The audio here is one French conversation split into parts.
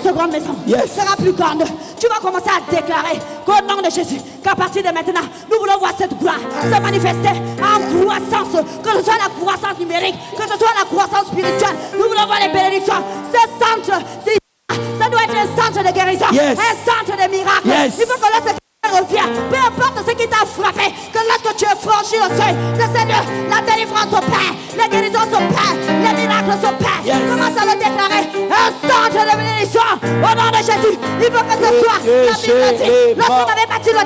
seconde maison sera plus grande. Tu vas commencer à déclarer qu'au nom de Jésus, qu'à partir de maintenant, nous voulons voir cette gloire se manifester en croissance, que ce soit la croissance numérique, que ce soit la croissance spirituelle. Nous voulons voir les bénédictions. Ce centre, ça doit être un centre de guérison, un centre de miracles. Il faut que lorsque revient, peu importe ce qui t'a frappé, que lorsque tu as franchi le seuil de Seigneur, la délivrance opère, les guérisons s'opèrent, les miracles s'opèrent. Commence à le déclarer, un centre de bénédiction au nom de Jésus. Il faut que ce soit la Bible dit. Lorsqu'on avait bâti le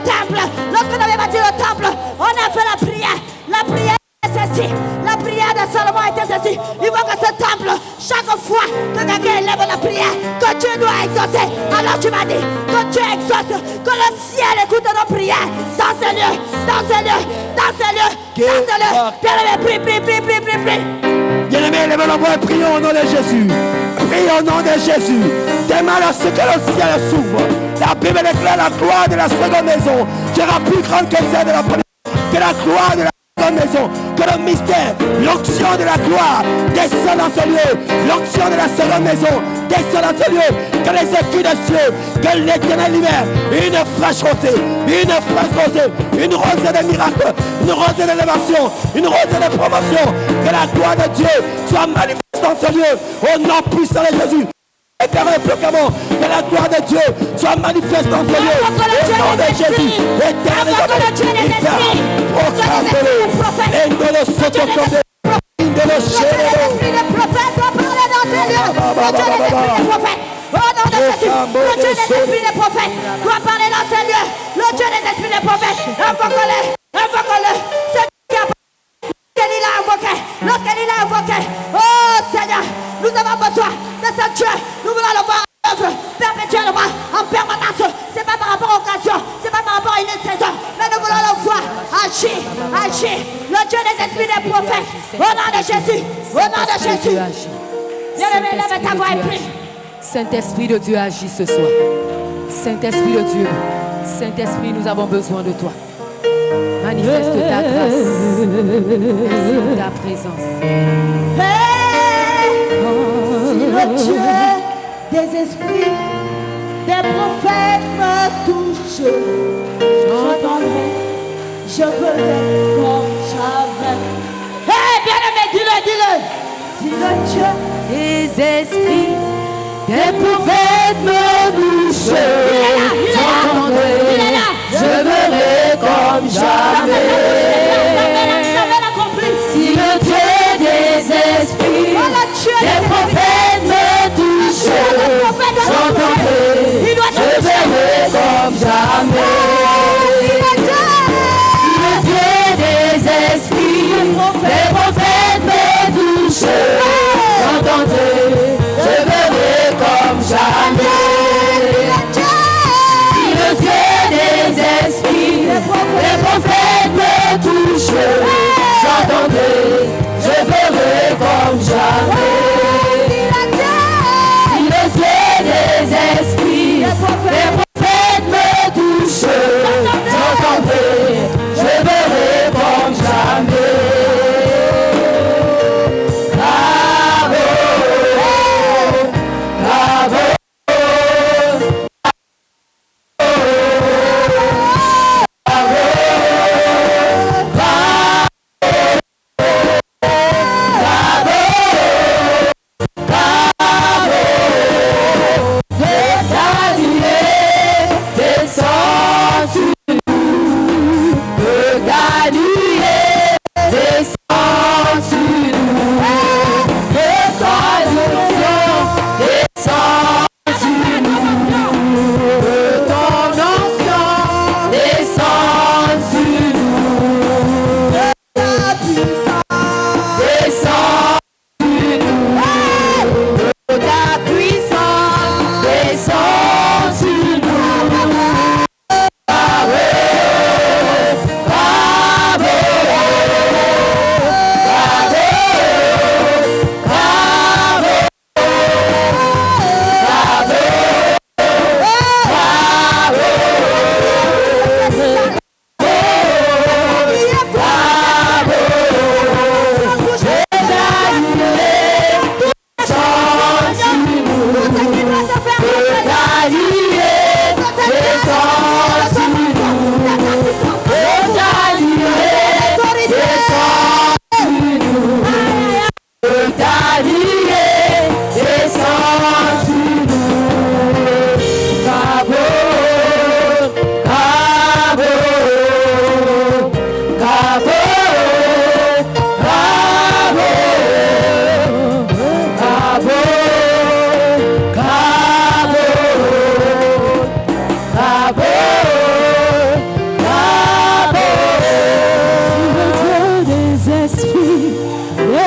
temple, on a fait la prière. La prière est celle-ci. La prière de Salomon était celle-ci. Il faut que ce temple, chaque fois que quelqu'un élève la prière, que Dieu doit exaucer. Alors tu m'as dit que Dieu exauce, que le ciel écoute nos prières dans ce lieu, dans ce lieu, dans ce lieu, dans ce lieu. Bien-aimé, prie. Bien-aimé, lève la voix et prions au nom de Jésus. Prions au nom de Jésus. Démarre à ce que le ciel s'ouvre. La Bible déclare la gloire de la seconde maison sera plus grande que celle de la première. Que la gloire de la maison, que le mystère, l'onction de la gloire descend dans ce lieu, l'onction de la seconde maison descend dans ce lieu, que les esprits de cieux, que l'éternel libère une fraîche rosée, une rosée de miracles, une rosée d'élévation, une rosée de promotion, que la gloire de Dieu soit manifeste dans ce lieu, au nom puissant de Jésus. Éternel, plus clairement, que la gloire de Dieu soit manifeste dans ce lieu. Au nom de Jésus, éternel, proclame-le. Indolo sotokonde, indolo chéréro. Le Dieu des prophètes doit parler dans ce lieu. Le Dieu des esprits des prophètes. Au nom de Jésus, le Dieu des esprits des prophètes doit parler dans ce lieu. Le Dieu des esprits des prophètes, invoque-le. C'est qui a lorsqu'il a invoqué. Oh Seigneur, nous avons besoin de ce Dieu. Nous voulons le voir en œuvre perpétuellement, en permanence. C'est pas par rapport à l'occasion, c'est pas par rapport à une saison, mais nous voulons le voir agir. Le Dieu des esprits des prophètes, au nom de Jésus, au nom de Jésus. Bien-aimé, lève ta voix et prie. Saint-Esprit de Dieu, agis ce soir. Saint-Esprit de Dieu, Saint-Esprit, nous avons besoin de toi. Manifeste ta grâce, ainsi ta présence. Si le Dieu des esprits, des prophètes me touche, j'entendrai, je verrai comme jamais. Bien-aimé, dis-le. Si le Dieu des esprits, des prophètes me touchent, j'entendrai, je verrai comme jamais. Si le Dieu des esprits, des prophètes me touchent, j'entendrai, je verrai comme jamais. Si le Dieu des esprits, des prophètes me touchent, j'entendrai, je verrai comme jamais. Si le Dieu des esprits, des prophètes me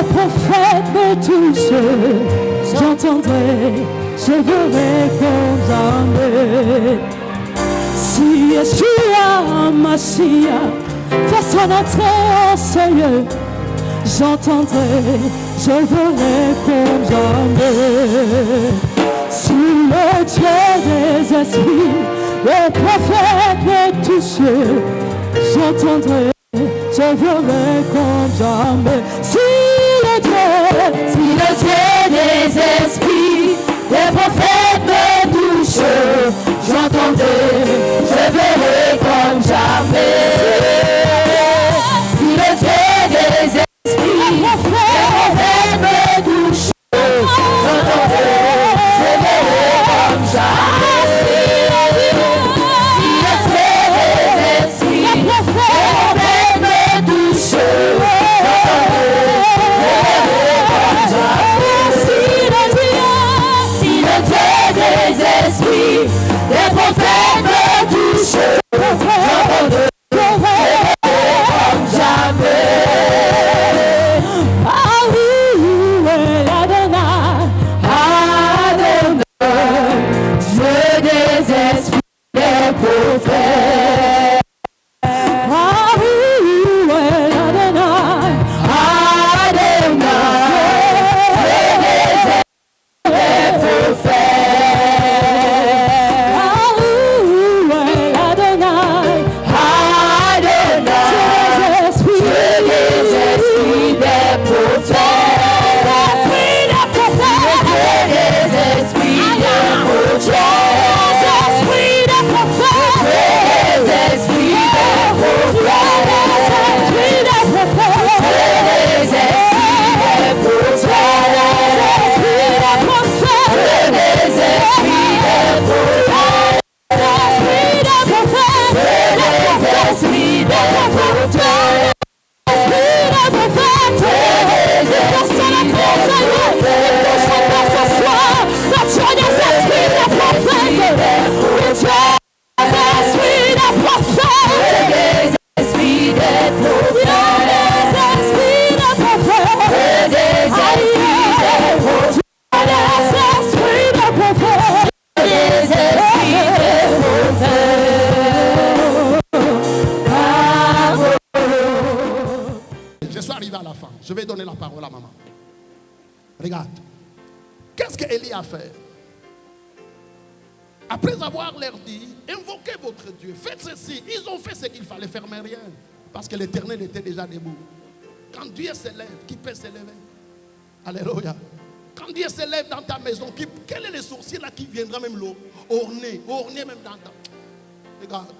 les prophètes me touchent, j'entendrai, je verrai comme jamais. Si Yeshua Mashiach fait son entrée en ce lieu, j'entendrai, je verrai comme jamais. Si le Dieu des esprits, les prophètes me touchent, j'entendrai, je verrai comme jamais. Si le Dieu des esprits, les prophètes me touchent, j'entendrai, je verrai comme jamais. Si le Dieu des esprits, les prophètes me touchent, j'entendrai, je verrai comme jamais. Si le Dieu des esprits, les prophètes me touchent, j'entendrai, je verrai comme jamais. Si le Dieu des esprits, les prophètes me touchent, j'entendrai, je verrai comme jamais. Ah oui, Adonai, Adonai, Dieu des esprits, des prophètes. Ah oui, Adonai, Adonai, Dieu des esprits, des prophètes. Ah oui, Adonai, Adonai, Dieu des esprits, des prophètes. Je vais donner la parole à maman. Regarde. Qu'est-ce qu'Élie a fait? Après avoir leur dit, invoquez votre Dieu, faites ceci. Ils ont fait ce qu'il fallait faire, mais rien. Parce que l'Éternel était déjà debout. Quand Dieu s'élève, qui peut s'élever? Alléluia. Quand Dieu s'élève dans ta maison, quel est le sorcier là qui viendra même orner même dans ta... Regarde.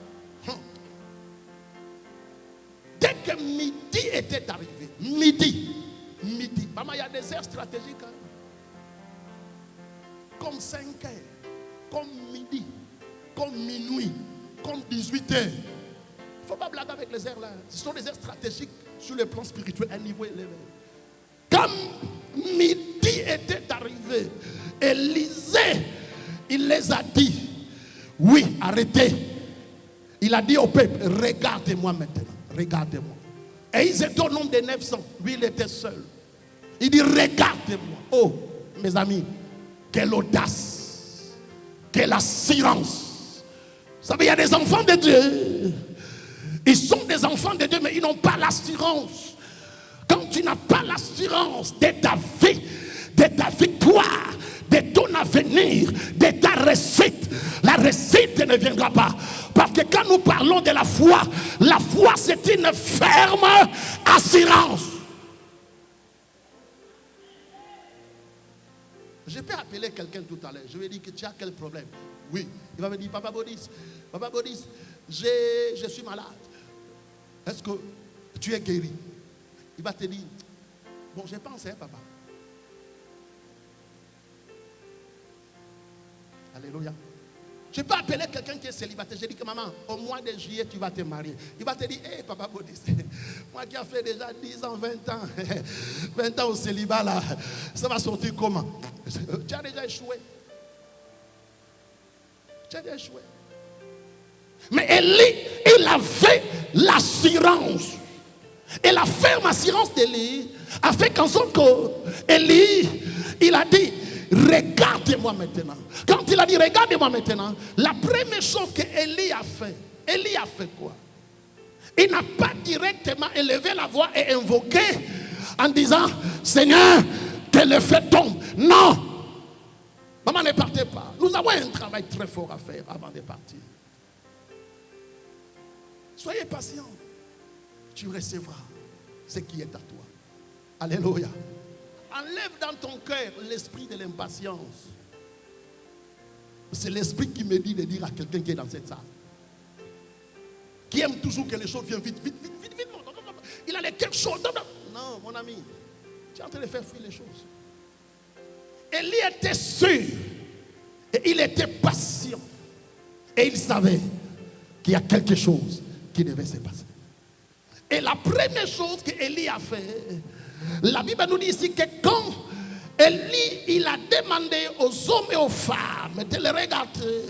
Dès que midi était arrivé, midi, maman, il y a des heures stratégiques, hein? Comme 5 heures, comme midi, comme minuit, comme 18 heures. Il ne faut pas blaguer avec les heures là. Ce sont des heures stratégiques sur le plan spirituel, à un niveau élevé. Quand midi était arrivé, Élisée, il les a dit, oui, arrêtez. Il a dit au peuple, regardez-moi maintenant. Regardez-moi. Et ils étaient au nombre de 900. Lui, il était seul. Il dit, regardez-moi. Oh, mes amis, quelle audace. Quelle assurance. Vous savez, il y a des enfants de Dieu. Ils sont des enfants de Dieu, mais ils n'ont pas l'assurance. Quand tu n'as pas l'assurance de ta vie, de ta victoire, de ton avenir, de ta réussite, la réussite ne viendra pas. Parce que quand nous parlons de la foi c'est une ferme assurance. Je peux appeler quelqu'un tout à l'heure. Je lui ai dit que tu as quel problème? Oui. Il va me dire, Papa Bodis, je suis malade. Est-ce que tu es guéri? Il va te dire, bon, je pense, hein, papa. Alléluia. Je peux appeler quelqu'un qui est célibataire. Je dis que maman, au mois de juillet, tu vas te marier. Il va te dire, hé, papa Bodis, moi qui a fait déjà 10 ans, 20 ans, 20 ans au célibat, là, ça va sortir comment? Tu as déjà échoué. Tu as déjà échoué. Mais Élie, il avait l'assurance. Et la ferme assurance d'Élie a fait qu'en sorte que Élie, il a dit, regardez-moi maintenant. Quand il a dit, regardez-moi maintenant, la première chose que Élie a fait quoi? Il n'a pas directement élevé la voix et invoqué en disant, Seigneur, que le feu tombe. Non. Maman, ne partez pas. Nous avons un travail très fort à faire avant de partir. Soyez patient. Tu recevras ce qui est à toi. Alléluia. Enlève dans ton cœur l'esprit de l'impatience. C'est l'esprit qui me dit de dire à quelqu'un qui est dans cette salle, qui aime toujours que les choses viennent vite, vite, vite, vite, vite. Il a quelque chose. Non, mon ami, tu es en train de faire fuir les choses. Élie était sûr et il était patient et il savait qu'il y a quelque chose qui devait se passer. Et la première chose qu'Élie a fait, la Bible nous dit ici que quand Élie il a demandé aux hommes et aux femmes de le regarder,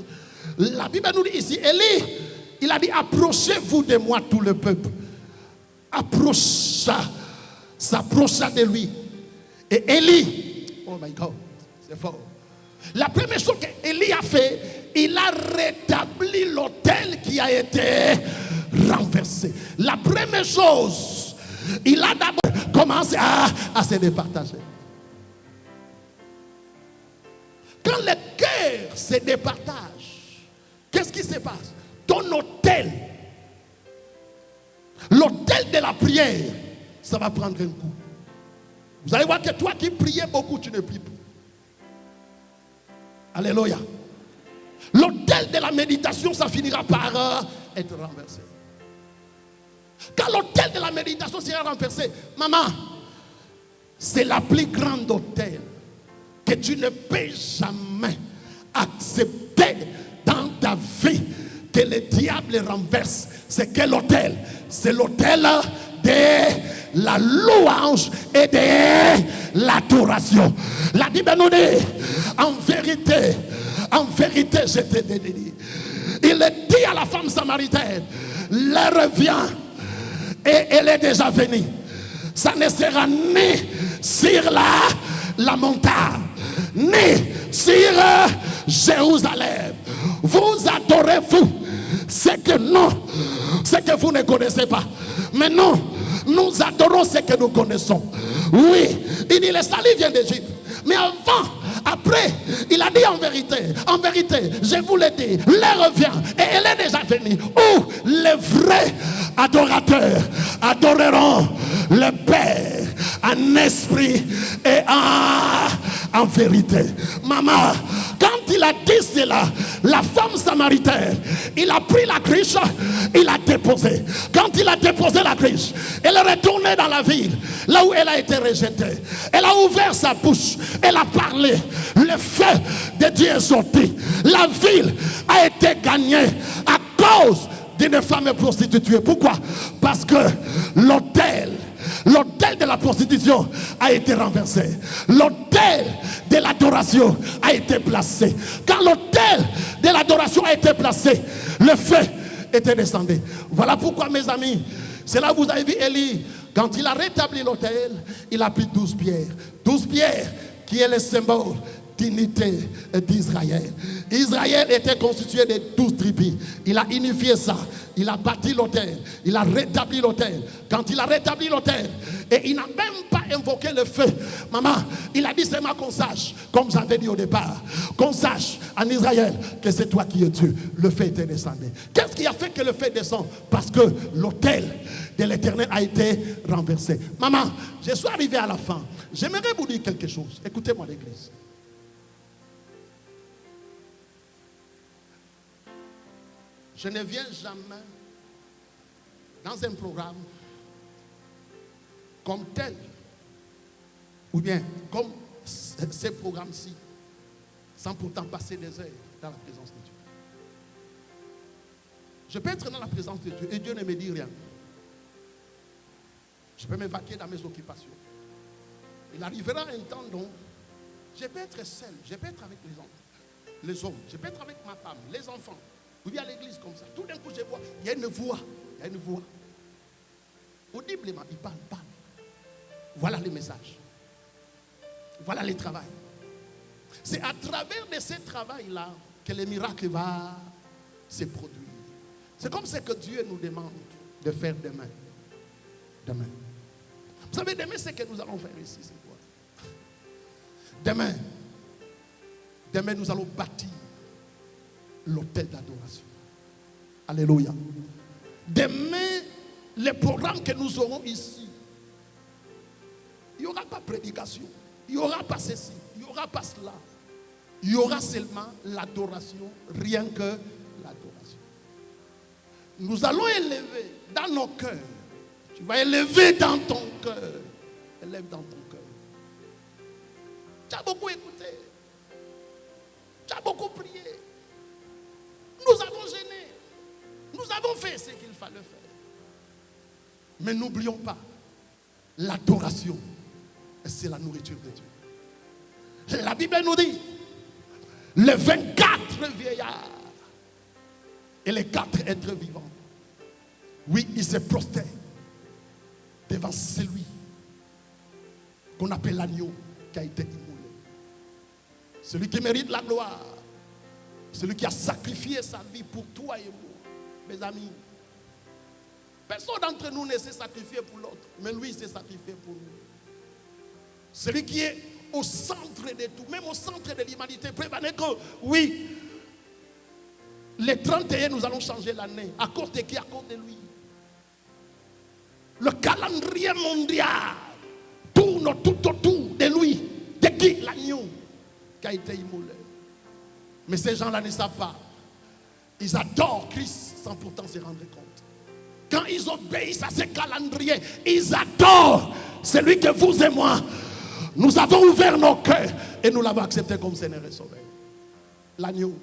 la Bible nous dit ici, Élie, il a dit, approchez-vous de moi tout le peuple. S'approcha de lui. Et Élie, oh my God, c'est fort. La première chose qu'Élie a fait, il a rétabli l'autel qui a été renversé. La première chose, il a d'abord commencé à se départager. Quand le cœur se départage, qu'est-ce qui se passe? Ton autel, l'autel de la prière, ça va prendre un coup. Vous allez voir que toi qui priais beaucoup, tu ne pries plus. Alléluia. L'autel de la méditation, ça finira par être renversé. Quand l'autel de la méditation sera renversé, maman, c'est la plus grande autel que tu ne peux jamais accepter dans ta vie que le diable renverse. C'est quel autel? C'est l'autel de la louange et de l'adoration. La Bible nous dit, en vérité, je te dis. Il dit à la femme samaritaine, l'heure vient et elle est déjà venue. Ça ne sera ni sur la montagne, ni sur Jérusalem. Vous adorez-vous ce que vous ne connaissez pas. Mais non, nous adorons ce que nous connaissons. Oui, il dit le salut vient d'Égypte. Mais après, il a dit en vérité, je vous l'ai dit, l'heure vient et elle est déjà venue où les vrais adorateurs adoreront le Père en esprit et en vérité. Maman, quand il a dit cela, la femme samaritaine, il a pris la cruche, il a déposé. Quand il a déposé la cruche, elle est retournée dans la ville, là où elle a été rejetée. Elle a ouvert sa bouche, elle a parlé. Le feu de Dieu est sorti. La ville a été gagnée à cause d'une femme prostituée. Pourquoi? Parce que l'autel de la prostitution a été renversé. L'autel de l'adoration a été placé. Quand l'autel de l'adoration a été placé, le feu était descendu. Voilà pourquoi, mes amis, c'est là que vous avez vu Élie. Quand il a rétabli l'autel, il a pris 12 pierres. 12 pierres qui est le symbole d'unité d'Israël. Israël était constitué de 12 tribus. Il a unifié ça. Il a bâti l'autel. Il a rétabli l'autel. Quand il a rétabli l'autel, et il n'a même pas invoqué le feu. Maman, il a dit seulement qu'on sache, comme j'avais dit au départ, qu'on sache en Israël que c'est toi qui es Dieu. Le feu était descendu. Qu'est-ce qui a fait que le feu descend? Parce que l'autel de l'Éternel a été renversé. Maman, je suis arrivé à la fin. J'aimerais vous dire quelque chose. Écoutez-moi, l'église. Je ne viens jamais dans un programme comme tel, ou bien comme ces programmes-ci, sans pourtant passer des heures dans la présence de Dieu. Je peux être dans la présence de Dieu et Dieu ne me dit rien. Je peux m'évacuer dans mes occupations. Il arrivera un temps dont je peux être seul, je peux être avec les hommes, je peux être avec ma femme, les enfants. Ou bien à l'église comme ça. Tout d'un coup, je vois, il y a une voix. Audiblement, il parle. Voilà les messages. Voilà les travails. C'est à travers de ces travails-là que le miracle va se produire. C'est comme ce que Dieu nous demande de faire demain. Demain. Vous savez, demain, ce que nous allons faire ici, c'est quoi? Demain, nous allons bâtir l'autel d'adoration. Alléluia. Demain, les programmes que nous aurons ici, il n'y aura pas prédication, il n'y aura pas ceci, il n'y aura pas cela. Il y aura seulement l'adoration, rien que l'adoration. Nous allons élever dans nos cœurs. Tu vas élever dans ton cœur. Élève dans ton cœur. Tu as beaucoup écouté. Tu as beaucoup prié. Nous avons gêné. Nous avons fait ce qu'il fallait faire. Mais n'oublions pas, l'adoration, c'est la nourriture de Dieu. La Bible nous dit, les 24 vieillards et les 4 êtres vivants, oui, ils se prosternent devant celui qu'on appelle l'agneau qui a été immolé. Celui qui mérite la gloire. Celui qui a sacrifié sa vie pour toi et moi. Mes amis, personne d'entre nous ne s'est sacrifié pour l'autre, mais lui s'est sacrifié pour nous. Celui qui est au centre de tout, même au centre de l'humanité. Prévenez que, oui, les 31, nous allons changer l'année. À cause de qui? À cause de lui. Le calendrier mondial tourne tout autour de lui. De qui? L'agneau qui a été immolé. Mais ces gens-là ne savent pas. Ils adorent Christ sans pourtant se rendre compte. Quand ils obéissent à ce calendrier, ils adorent celui que vous et moi, nous avons ouvert nos cœurs et nous l'avons accepté comme Seigneur et Sauveur. L'agneau.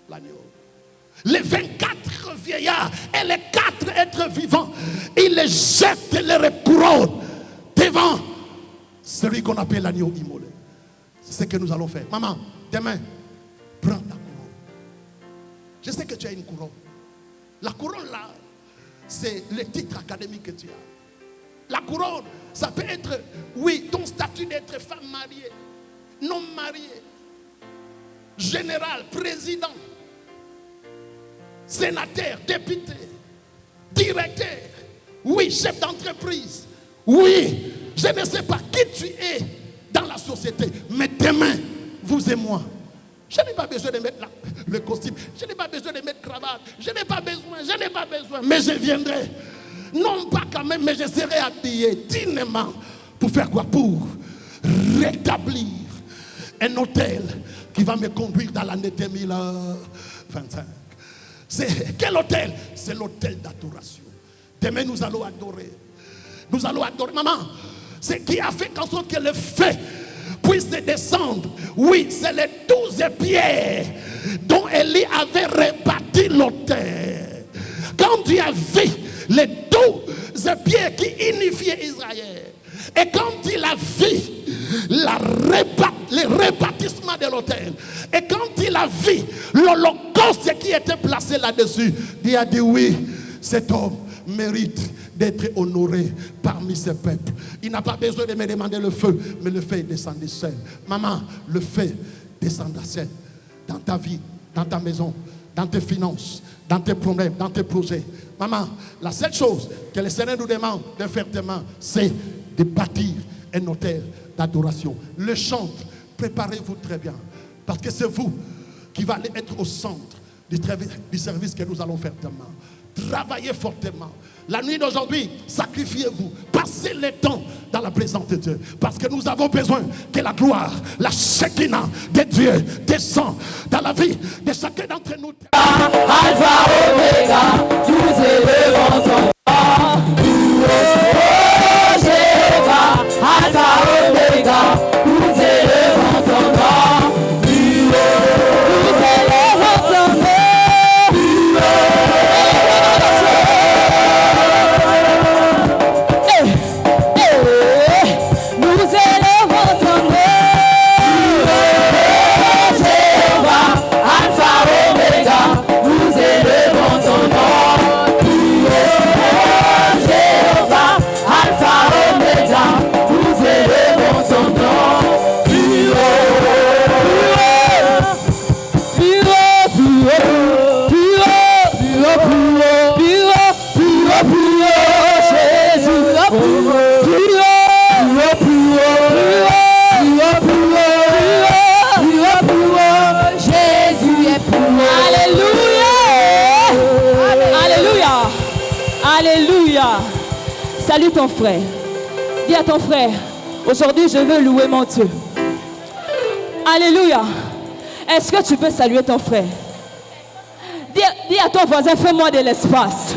L'agneau. Les 24 vieillards et les 4 êtres vivants, ils les jettent leur couronne devant celui qu'on appelle l'agneau immolé. C'est ce que nous allons faire. Maman, demain, prends ta couronne. Je sais que tu as une couronne. La couronne là, c'est le titre académique que tu as. La couronne, ça peut être, oui, ton statut d'être femme mariée, non mariée, général, président, sénateur, député, directeur, oui, chef d'entreprise, oui, je ne sais pas qui tu es dans la société, mais demain, vous et moi, je n'ai pas besoin de mettre le costume, je n'ai pas besoin de mettre cravate, je n'ai pas besoin, mais je viendrai. Non pas quand même, mais je serai habillé dignement. Pour faire quoi? Pour rétablir un hôtel qui va me conduire dans l'année 2025. C'est quel hôtel? C'est l'hôtel d'adoration. Demain nous allons adorer. Nous allons adorer. Maman, c'est qui a fait en sorte que le feu puisse descendre. Oui, c'est les 12 pierres dont Élie avait rebâti l'hôtel. Quand tu as vu les 12 pierres qui unifiaient Israël, et quand il a vu le rebâtissement de l'autel, et quand il a vu l'holocauste qui était placé là-dessus, il a dit oui, cet homme mérite d'être honoré parmi ce peuple. Il n'a pas besoin de me demander le feu, mais le feu descend du ciel. Maman, le feu descend du ciel dans ta vie, dans ta maison, dans tes finances, dans tes problèmes, dans tes projets. Maman, la seule chose que le Seigneur nous demande de faire demain, c'est de bâtir un hôtel d'adoration. Le chantre, préparez-vous très bien, parce que c'est vous qui allez être au centre du service que nous allons faire demain. Travaillez fortement. La nuit d'aujourd'hui, sacrifiez-vous. Passez le temps dans la présence de Dieu. Parce que nous avons besoin que la gloire, la Shekinah de Dieu descend dans la vie de chacun d'entre nous. Alpha, Omega, nous élevons ton nom. Oh, Jéhovah, Alpha, Omega, nous élevons ton nom. Nous élevons ton nom. Jéhovah, Alpha, Omega, nous élevons ton nom. ton frère. Dis à ton frère, aujourd'hui je veux louer mon Dieu. Alléluia. Est-ce que tu peux saluer ton frère? Dis à ton voisin, fais-moi de l'espace.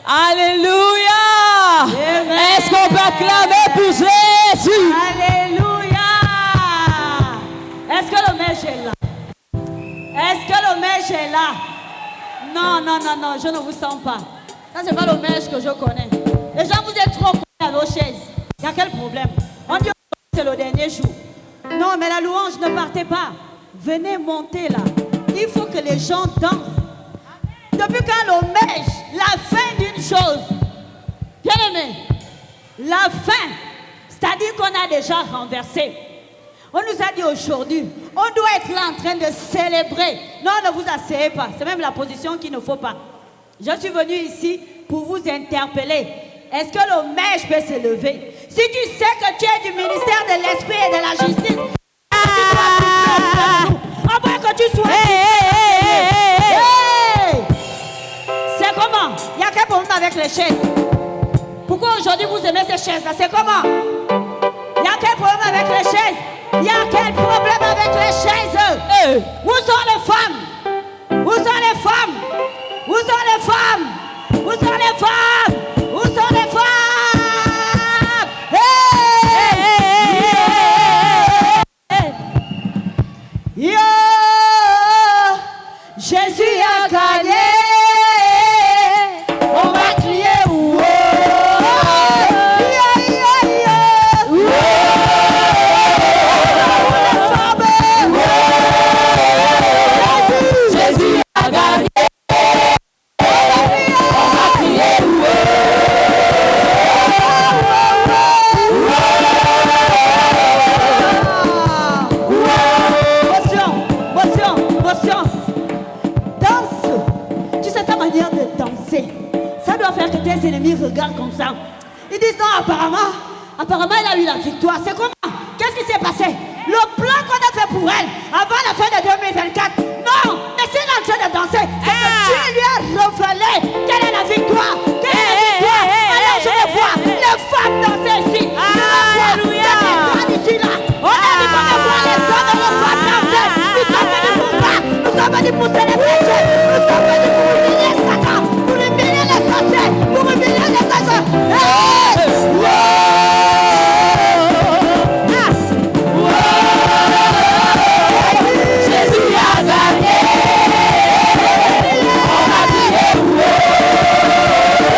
Alléluia. Amen. Est-ce qu'on peut acclamer pour Jésus? Alléluia. Est-ce que le maître est là? Est-ce que le maître est là? Non, non, non, non, je ne vous sens pas. Ça, c'est pas le maître que je connais. Les gens, vous êtes trop collés à nos chaises. Il y a quel problème? On dit que c'est le dernier jour. Non, mais la louange, ne partez pas. Venez monter là. Il faut que les gens dansent. Depuis quand le maître, la fin d'une chose, bien aimé, la fin, c'est-à-dire qu'on a déjà renversé. On nous a dit aujourd'hui, on doit être là en train de célébrer. Non, ne vous asseyez pas. C'est même la position qu'il ne faut pas. Je suis venu ici pour vous interpeller. Est-ce que le maître peut se lever? Si tu sais que tu es du ministère de l'Esprit et de la Justice, à moins que tu sois... C'est comment? Il y a quel problème avec les chaises? Pourquoi aujourd'hui vous aimez ces chaises-là? C'est comment? Il y a quel problème avec les chaises? Il y a quel problème avec les chaises? Où sont les femmes? Où sont les femmes? Où sont les femmes? Où sont les femmes? Où sont les femmes? Yo, Jésus a gagné. On va crier ouah. Jésus a gagné. Tes ennemis regardent comme ça. Ils disent non, apparemment elle a eu la victoire. C'est comment? Qu'est-ce qui s'est passé? Le plan qu'on a fait pour elle avant la fin de 2024. Non, mais c'est en train de danser. C'est que Dieu lui a révélé quelle est la victoire. Quelle est la victoire? Alors je vais voir les femmes danser ici. Alléluia. Ici là. On a dit qu'on va voir les hommes et les femmes danser. Nous sommes venus pour ça. Nous sommes venus pour célébrer Dieu. Nous sommes venus pour humilier Satan. Pour humilier les sorciers. Pour humilier les agents. Jésus a gagné. On a crié ouah.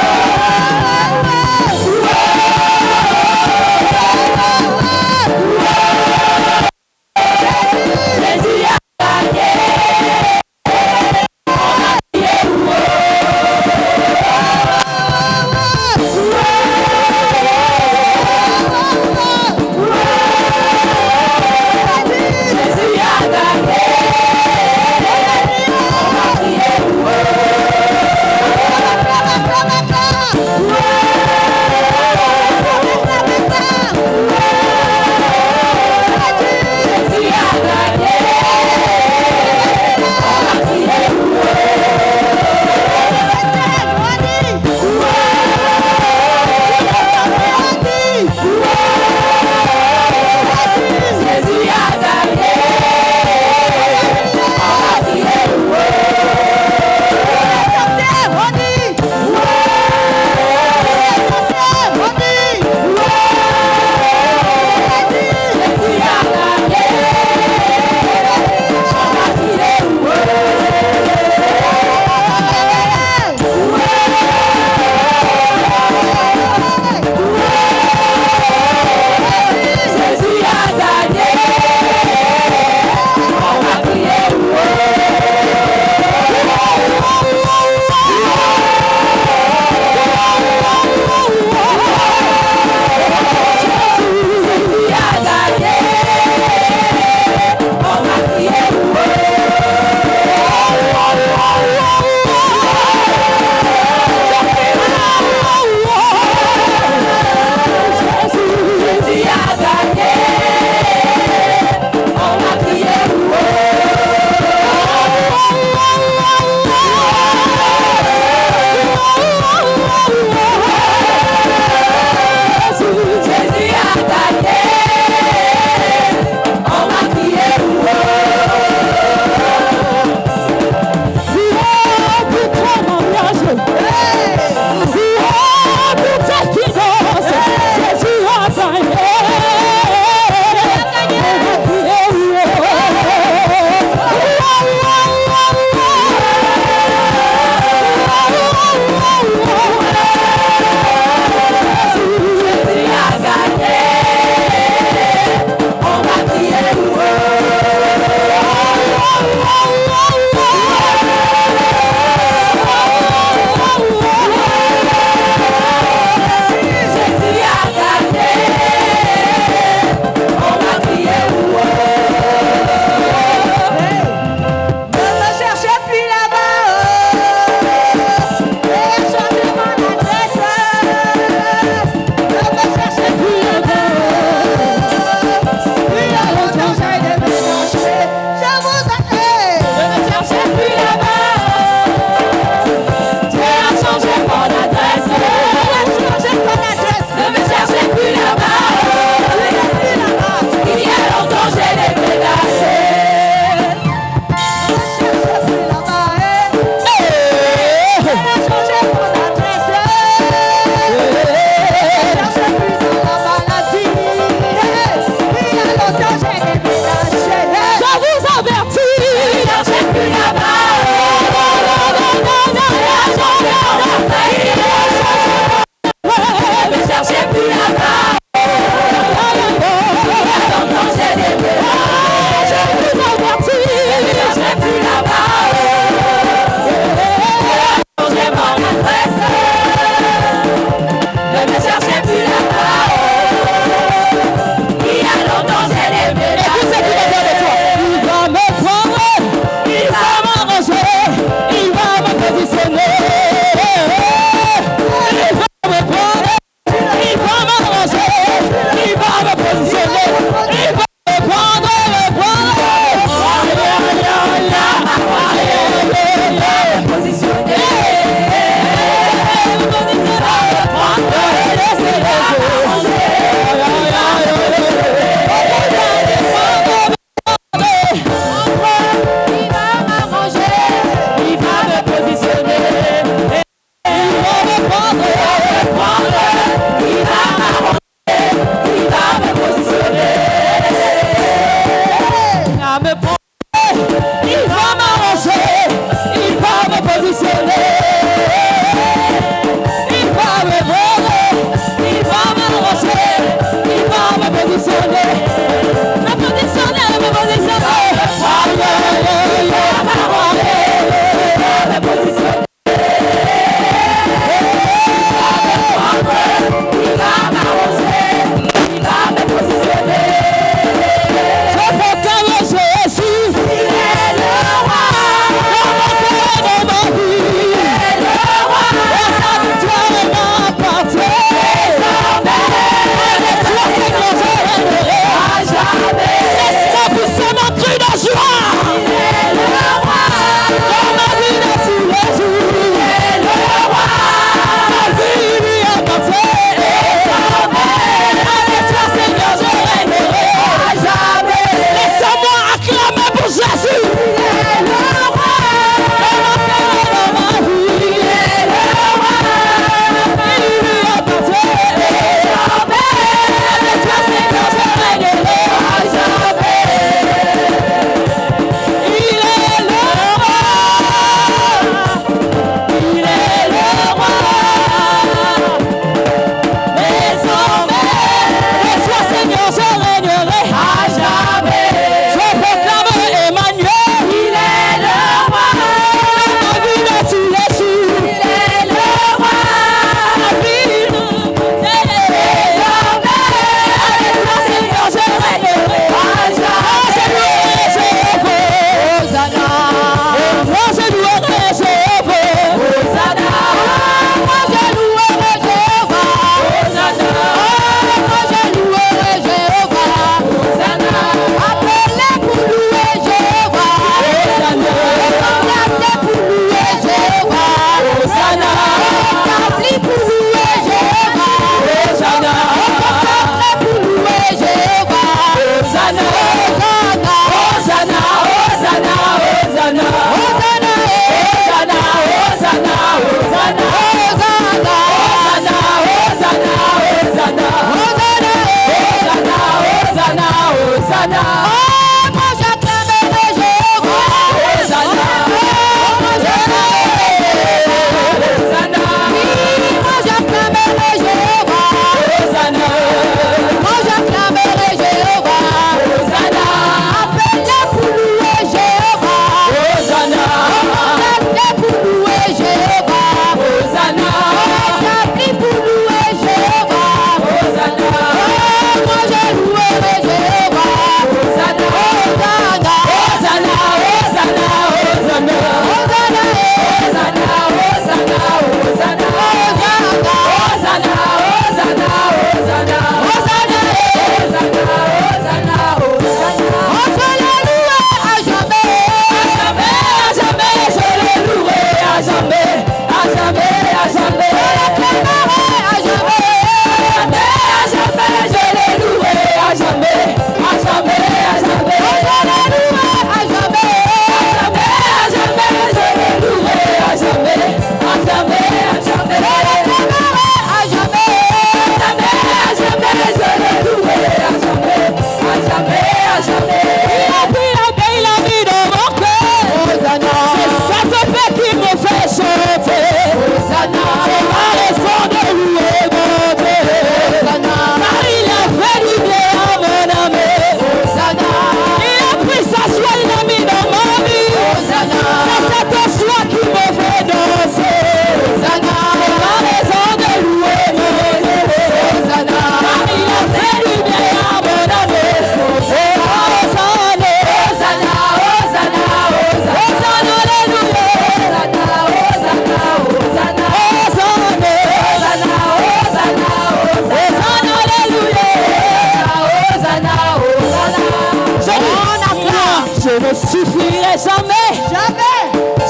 je ne souffrirai jamais. Jamais.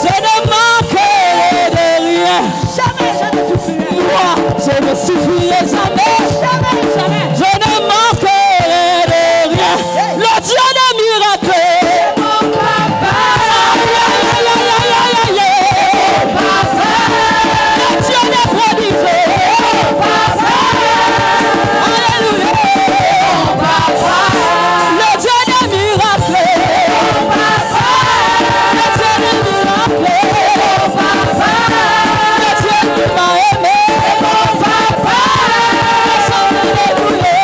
Je ne manquerai de rien. Jamais je ne souffrirai. Moi, je ne souffrirai jamais. Jamais, jamais. Je ne manquerai de rien. Le Dieu des miracles. Mon papa. Aïe, aïe, aïe, aïe, aïe, aïe, aïe. Papa. Le Dieu des prodiges. Papa. Alléluia. Papa. Le Dieu des miracles. Papa. Le Dieu des miracles. Papa. Le Dieu qui m'a aimé. Mon papa. Alléluia.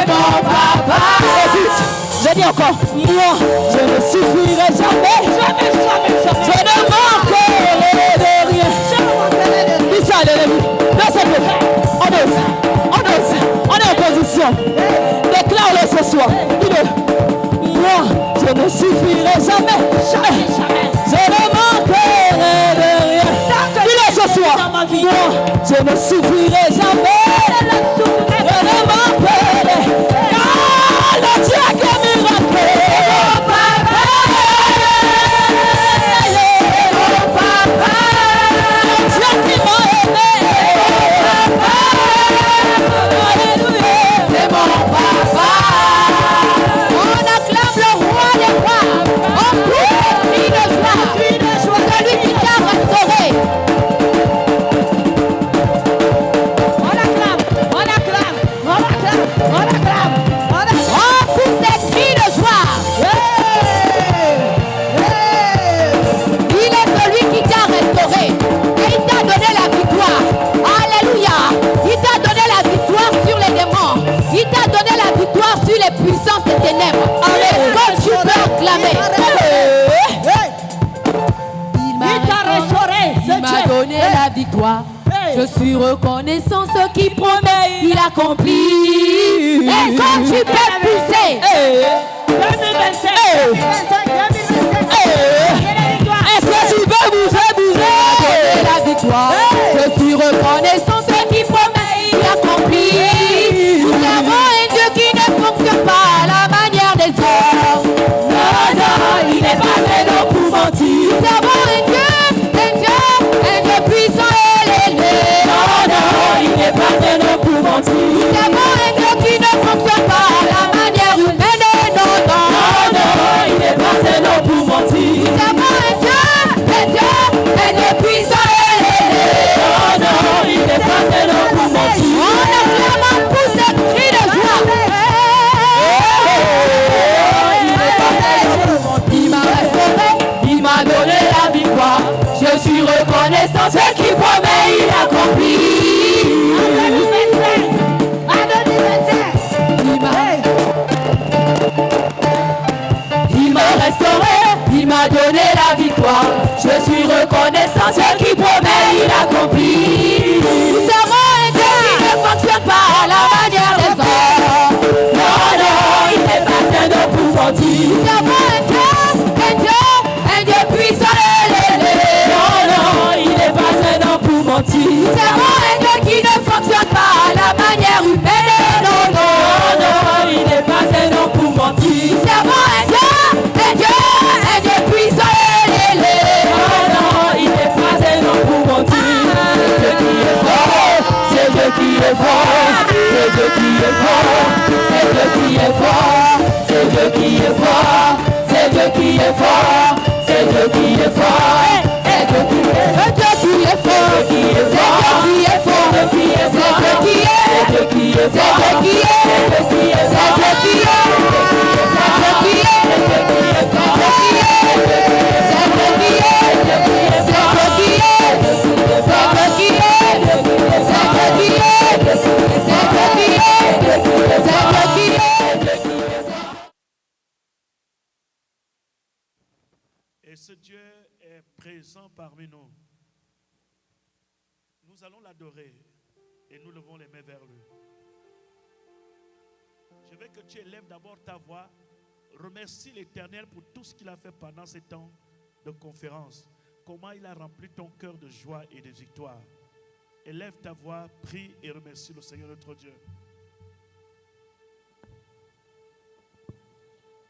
Mon papa. Écoute, je dis encore, moi, je ne souffrirai jamais. Jamais, jamais, jamais. Je ne manquerai de rien. Je ne manquerai de rien. Dis ça, l'ennemi. Dans ce peu. On ose. On ose. On est en position. Déclare-le ce soir. Dis-le. Moi, je ne souffrirai jamais. Jamais, jamais. Je ne manquerai de rien. Dis-le ce soir. Dans ma vie. Moi, je ne souffrirai jamais. Je ne souffrirai Je ne manquerai. Ah, le Dieu qui est miracle. Puissance des ténèbres. Comme tu peux acclamer. Il m'a donné la victoire. Je suis reconnaissant ce qu'il promet, il accomplit. Et comme tu peux pousser. 2025. Est-ce que tu veux bouger? Il m'a donné la victoire. Je suis reconnaissant ce qu'il promet, il accomplit. Nous avons un Dieu qui ne fonctionne pas à la manière des hommes. Non, non, il n'est pas fait non pour mentir. Nous avons un Dieu puissant et élevé. Non, non, il n'est pas fait non pour mentir. Nous avons un Dieu qui ne fonctionne pas à la manière humaine. Non, non. Non, non, il n'est pas fait non pour mentir. Nous avons un Dieu puissant et élevé. Non, non, il n'est pas fait non pour mentir. On acclame en pouce des cris de joie. Il m'a restauré, il m'a donné la victoire. Je suis reconnaissant, ce qu'il promet, il accomplit. Il m'a restauré, il m'a donné la victoire. Je suis reconnaissant, ce qu'il promet, il accomplit. Nous serons un Dieu qui ne fonctionne pas à la manière des hommes. Non, non, il n'est pas fait de pour mentir. Nous avons un Dieu puissant et élevé. Non, non, il n'est pas fait de pour mentir. Nous avons un Dieu qui ne fonctionne pas à la manière humaine. Non, non. Non, non, il n'est pas fait de pour mentir. Nous avons un Dieu puissant et élevé. Non, non, il n'est pas fait de pour mentir. C'est Dieu qui est fort, c'est Dieu qui est fort, c'est Dieu qui est fort, c'est Dieu qui est fort, c'est Dieu qui est fort, c'est Dieu qui est fort, c'est Dieu qui est fort, Un Dieu qui est fort. c'est Dieu qui est fort, C'est Dieu qui est fort. c'est Dieu qui est fort, C'est Dieu qui est. c'est Dieu qui est fort, C'est Dieu qui est. c'est Dieu qui est fort, C'est Dieu qui est. c'est Dieu qui est fort, C'est Dieu qui est. C'est Dieu qui est. Et ce Dieu est présent parmi nous. Nous allons l'adorer et nous levons les mains vers lui. Je veux que tu élèves d'abord ta voix. Remercie l'Éternel pour tout ce qu'il a fait pendant ces temps de conférence. Comment il a rempli ton cœur de joie et de victoire. Élève ta voix, prie et remercie le Seigneur notre Dieu.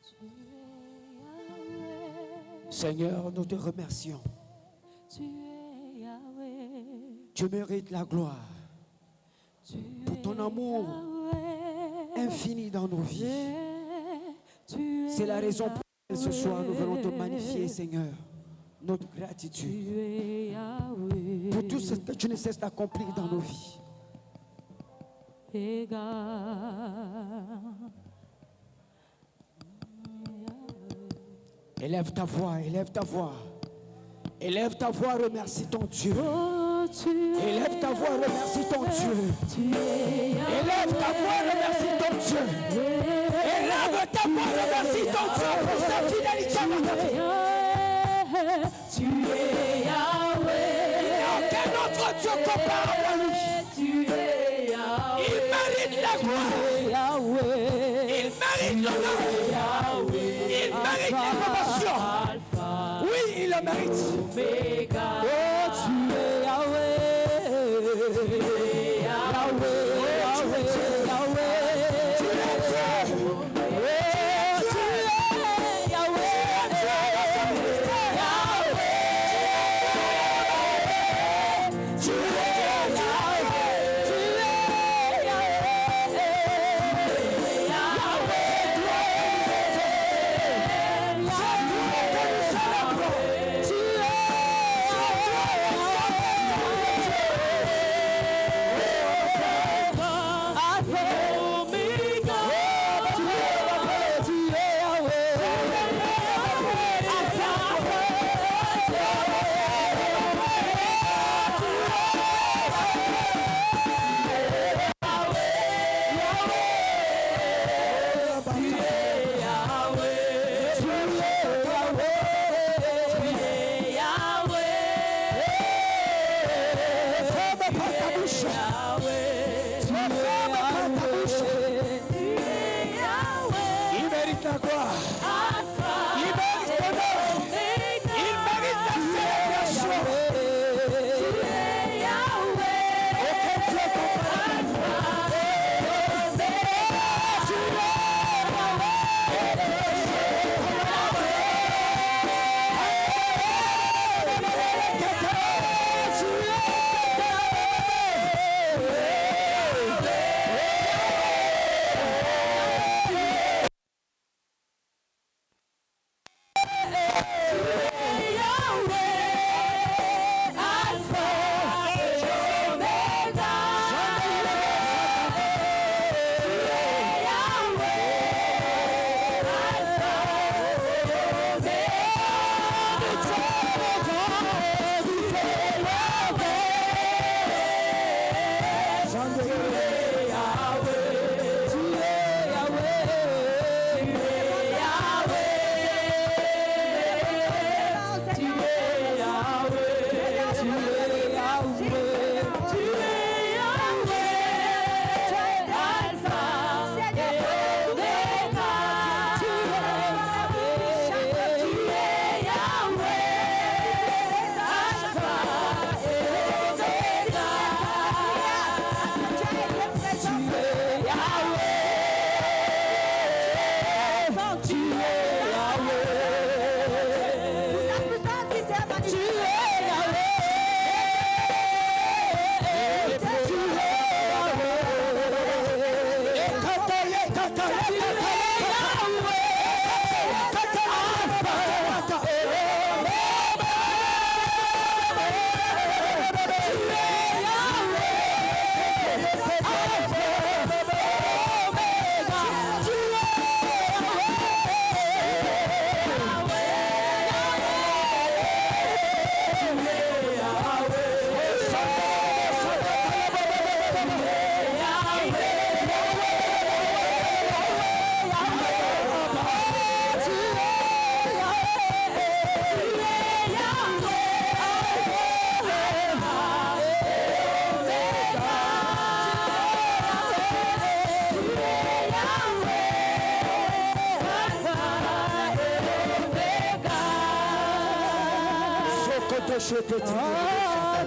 Tu es Yahweh. Seigneur, nous te remercions. Tu es Yahweh. Tu mérites la gloire pour ton amour infini dans nos vies. C'est la raison pour laquelle ce soir nous voulons te magnifier, Seigneur, notre gratitude pour tout ce que tu ne cesses d'accomplir dans nos vies. Élève ta voix, élève ta voix. Élève ta voix, remercie ton Dieu. Élève ta voix, remercie ton Dieu. Élève ta voix, remercie ton Dieu. Élève ta voix, remercie ton Dieu pour sa fidélité dans ta vie. Tu es Yahweh. Il n'y a aucun autre Dieu comparable à lui. Tu es Yahweh. Il mérite la gloire. Il mérite l'honneur. Il mérite l'approbation. Oui, il le mérite. Omega. Oh, tu es Yahweh. Tu es Yahweh. Yahweh, Yahweh. Tu es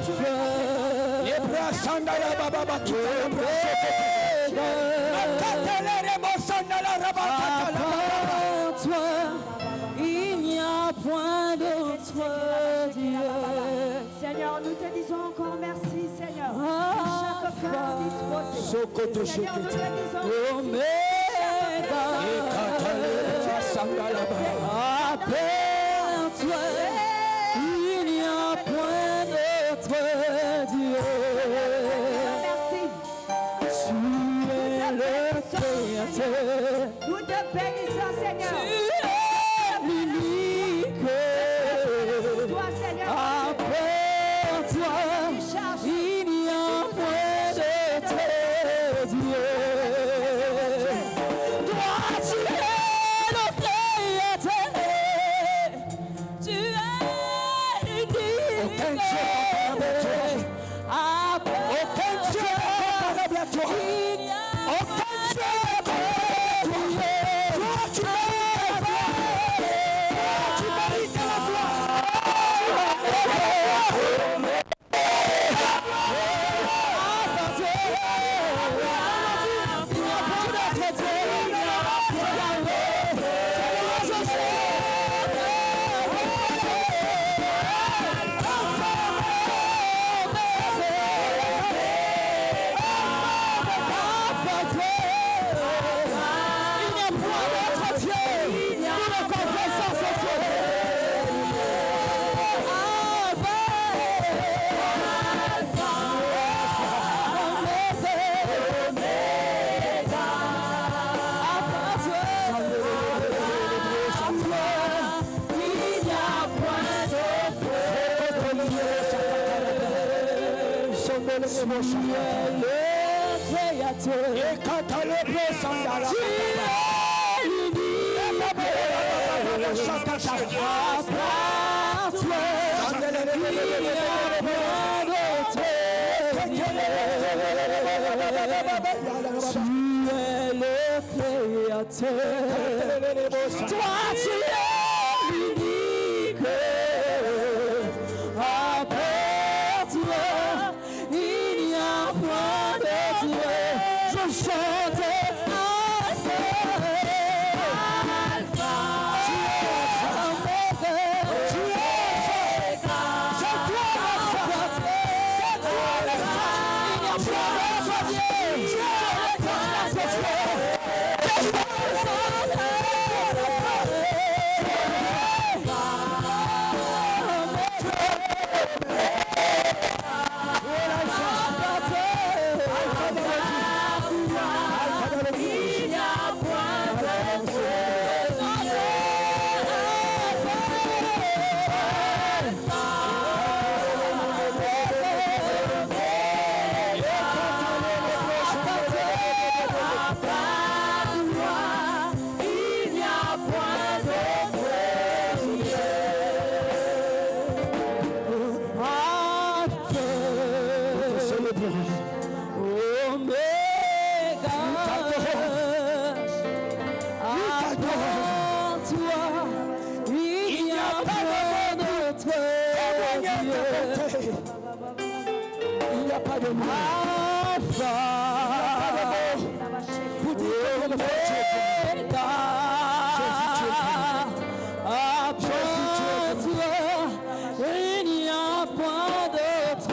Dieu. Les bras sandala baba baki. Il n'y a point de Sokoto Seigneur, nous te Shokete. disons Omega. Ekataleba Sangalaba. Appelle-toi, il n'y a point d'autre Dieu. merci. Tu es le Créateur, Nous te bénissons, Seigneur. tu es l'unique. Toi, Seigneur, Appelle-toi, il n'y a point d'autre Dieu. Toi, tu es le Créateur, tu es l'unique. Aucun Dieu comparable à toi. Aucun Dieu comparable à toi. Il n'y a Aucun Dieu comparable à toi. Toi, tu mérites la gloire. Tu mérites la gloire. Toi, tu es l'unique. Appelle-toi, il n'y a point de Dieu. Je chante Alpha. Tu es Omega. Tu es c'est toi c'est toi il n'y a point d'autre Dieu. Tu es c'est toi. Il n'y a pas de mots. Pour dire que le il n'y a point d'autre.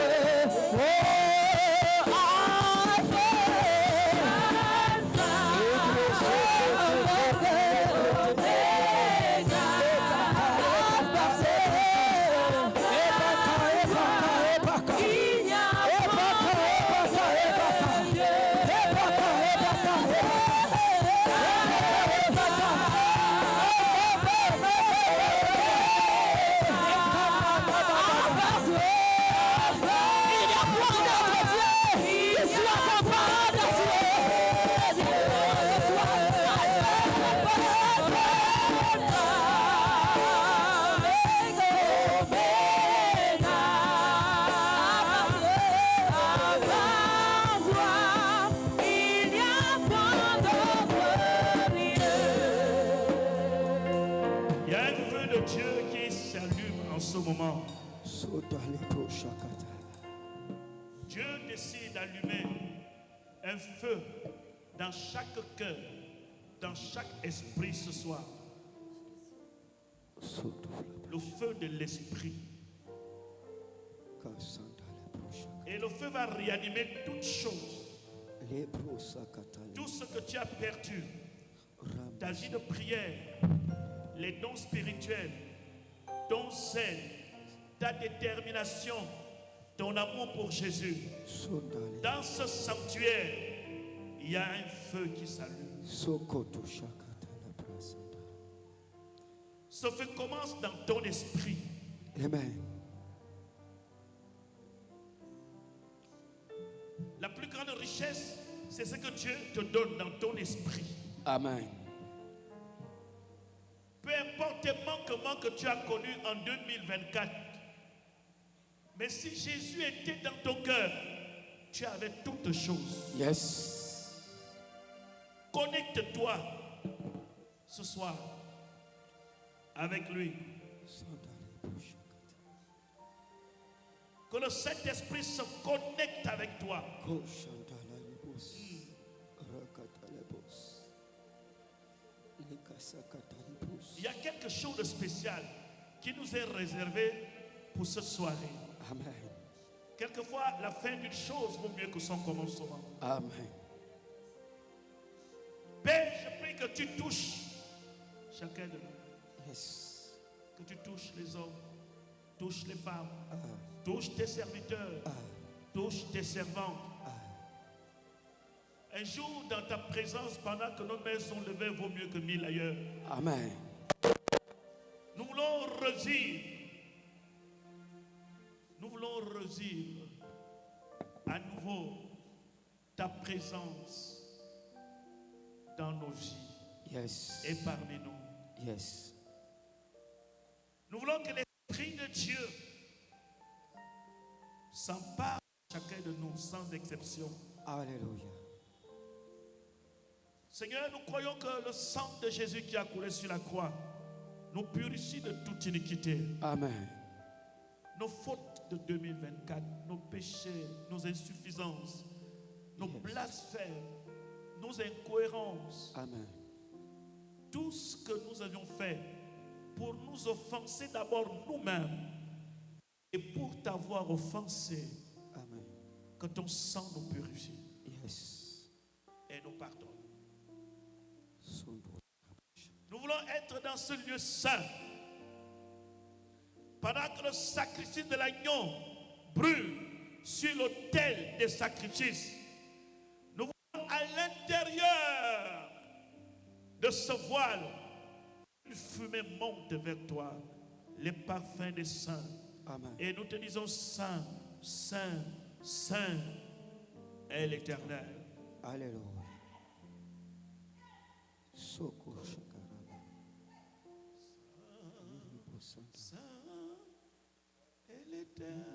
moment, Dieu décide d'allumer un feu dans chaque cœur, dans chaque esprit ce soir. Le feu de l'esprit. Et le feu va réanimer toutes choses Tout ce que tu as perdu, ta vie de prière, les dons spirituels, ton zèle, ta détermination, ton amour pour Jésus. Dans ce sanctuaire, il y a un feu qui s'allume. Ce feu commence dans ton esprit. Amen. La plus grande richesse, c'est ce que Dieu te donne dans ton esprit. Amen. Peu importe les manquements que tu as connus en 2024, mais si Jésus était dans ton cœur, tu avais toutes choses. Yes. Connecte-toi ce soir avec lui. Que le Saint-Esprit se connecte avec toi. Il y a quelque chose de spécial qui nous est réservé pour cette soirée. Amen. Quelquefois, la fin d'une chose vaut mieux que son commencement. Amen. Père, je prie que tu touches chacun de nous. Yes. Que tu touches les hommes, touches les femmes, touche tes serviteurs, touche tes servantes. Un jour, dans ta présence, pendant que nos mains sont levées, vaut mieux que 1000 ailleurs. Amen. Nous voulons revivre. Nous voulons revivre à nouveau ta présence dans nos vies. Yes. Et parmi nous. Yes. Nous voulons que l'Esprit de Dieu s'empare de chacun de nous sans exception. Alléluia. Seigneur, nous croyons que le sang de Jésus qui a coulé sur la croix nous purifie de toute iniquité. Amen. Nos fautes de 2024, nos péchés, nos insuffisances, nos blasphèmes, nos incohérences. Amen. Tout ce que nous avions fait pour nous offenser d'abord nous-mêmes et pour t'avoir offensé. Amen. Que ton sang nous purifie. Yes. Et nous pardonne. Nous voulons être dans ce lieu saint. Pendant que le sacrifice de l'agneau brûle sur l'autel des sacrifices, nous voulons à l'intérieur de ce voile, une fumée monte vers toi, les parfums des saints. Amen. Et nous te disons Saint, Saint, Saint est l'Éternel. Alléluia. Saint est l'Éternel.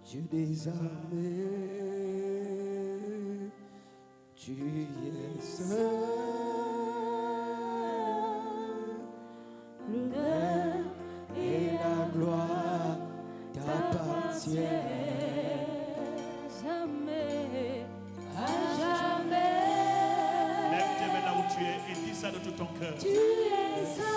Dieu des armées, tu es saint. L'honneur et la gloire t'appartiennent. Jamais, à jamais. Lève tes mains là où tu es et dis ça de tout ton cœur. Tu es saint.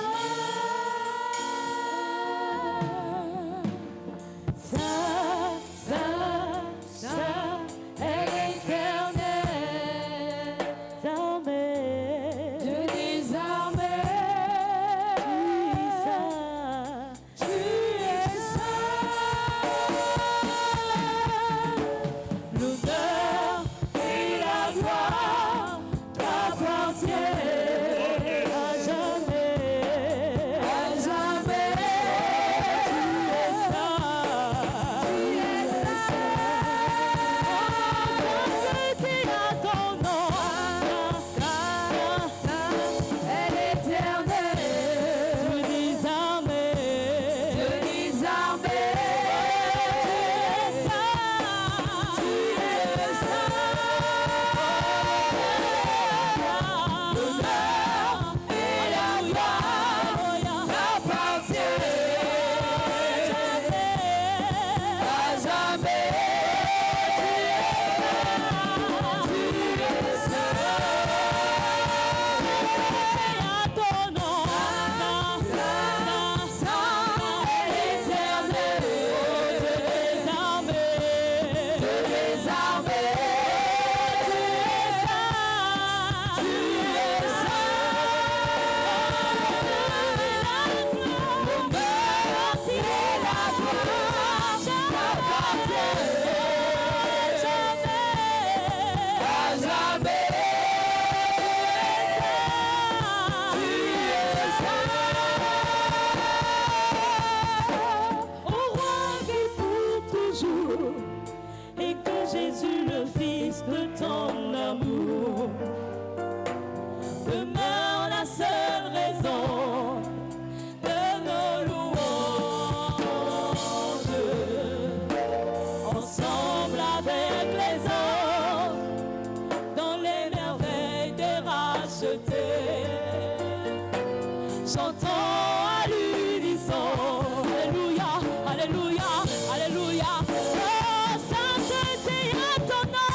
demeure la seule raison de nos louanges. Ensemble avec les anges, dans les merveilles des rachetés, chantons à l'unisson. Alléluia, alléluia, alléluia. Oh, sainteté à ton nom.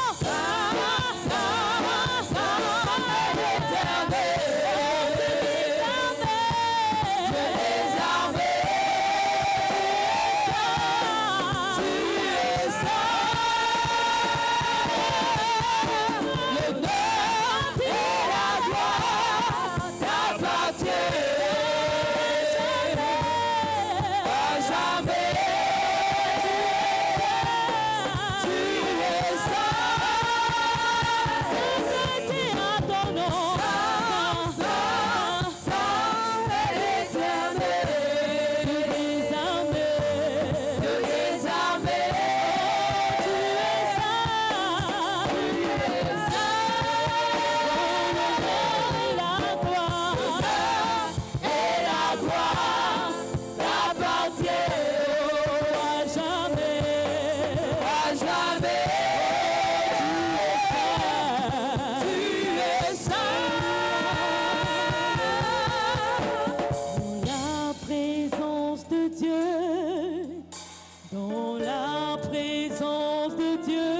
Dans la présence de Dieu,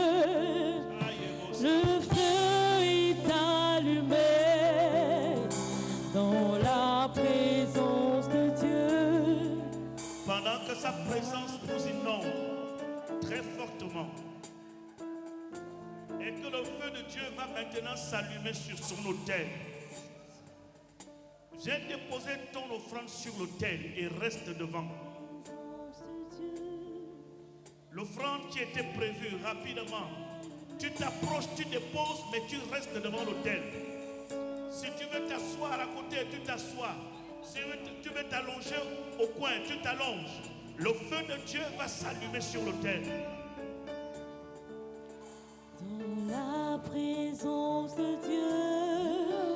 le feu est allumé. Dans la présence de Dieu. Pendant que sa présence nous inonde très fortement et que le feu de Dieu va maintenant s'allumer sur son autel, j'ai déposé ton offrande sur l'autel et reste devant. L'offrande qui était prévue rapidement, tu t'approches, tu déposes, mais tu restes devant l'autel. Si tu veux t'asseoir à côté, tu t'assois. Si tu veux t'allonger au coin, tu t'allonges. Le feu de Dieu va s'allumer sur l'autel. Dans la présence de Dieu,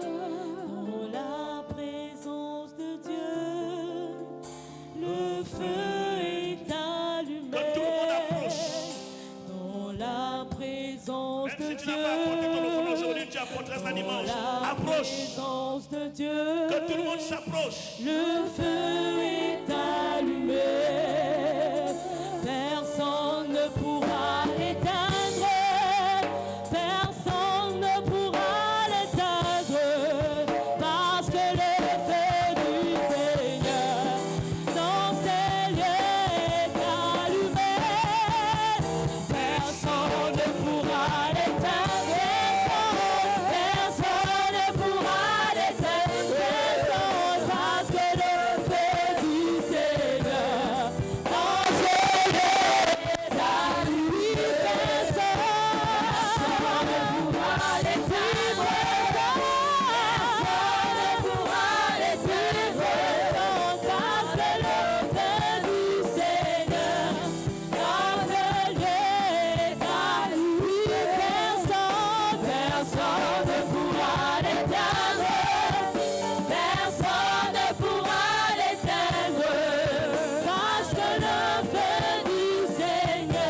dans la présence de Dieu, le feu est allumé. Que tout le monde approche. Dans la présence Même de si tu Dieu, n'as pas apporté ton offrande aujourd'hui, tu apporteras un dimanche. dans la Approche. présence de Dieu, Que tout le monde s'approche. le feu est allumé. Personne ne pourra l'éteindre. Personne ne pourra l'éteindre. Parce que le feu du Seigneur dans ces lieux est allumé. Personne ne pourra l'éteindre. Personne ne pourra l'éteindre. Parce que le feu du Seigneur dans ces lieux est allumé. Personne ne pourra l'éteindre. Personne ne pourra l'éteindre. Parce que le feu du Seigneur dans ces lieux est allumé. Personne ne pourra l'éteindre. Personne ne pourra l'éteindre. Parce que le feu du Seigneur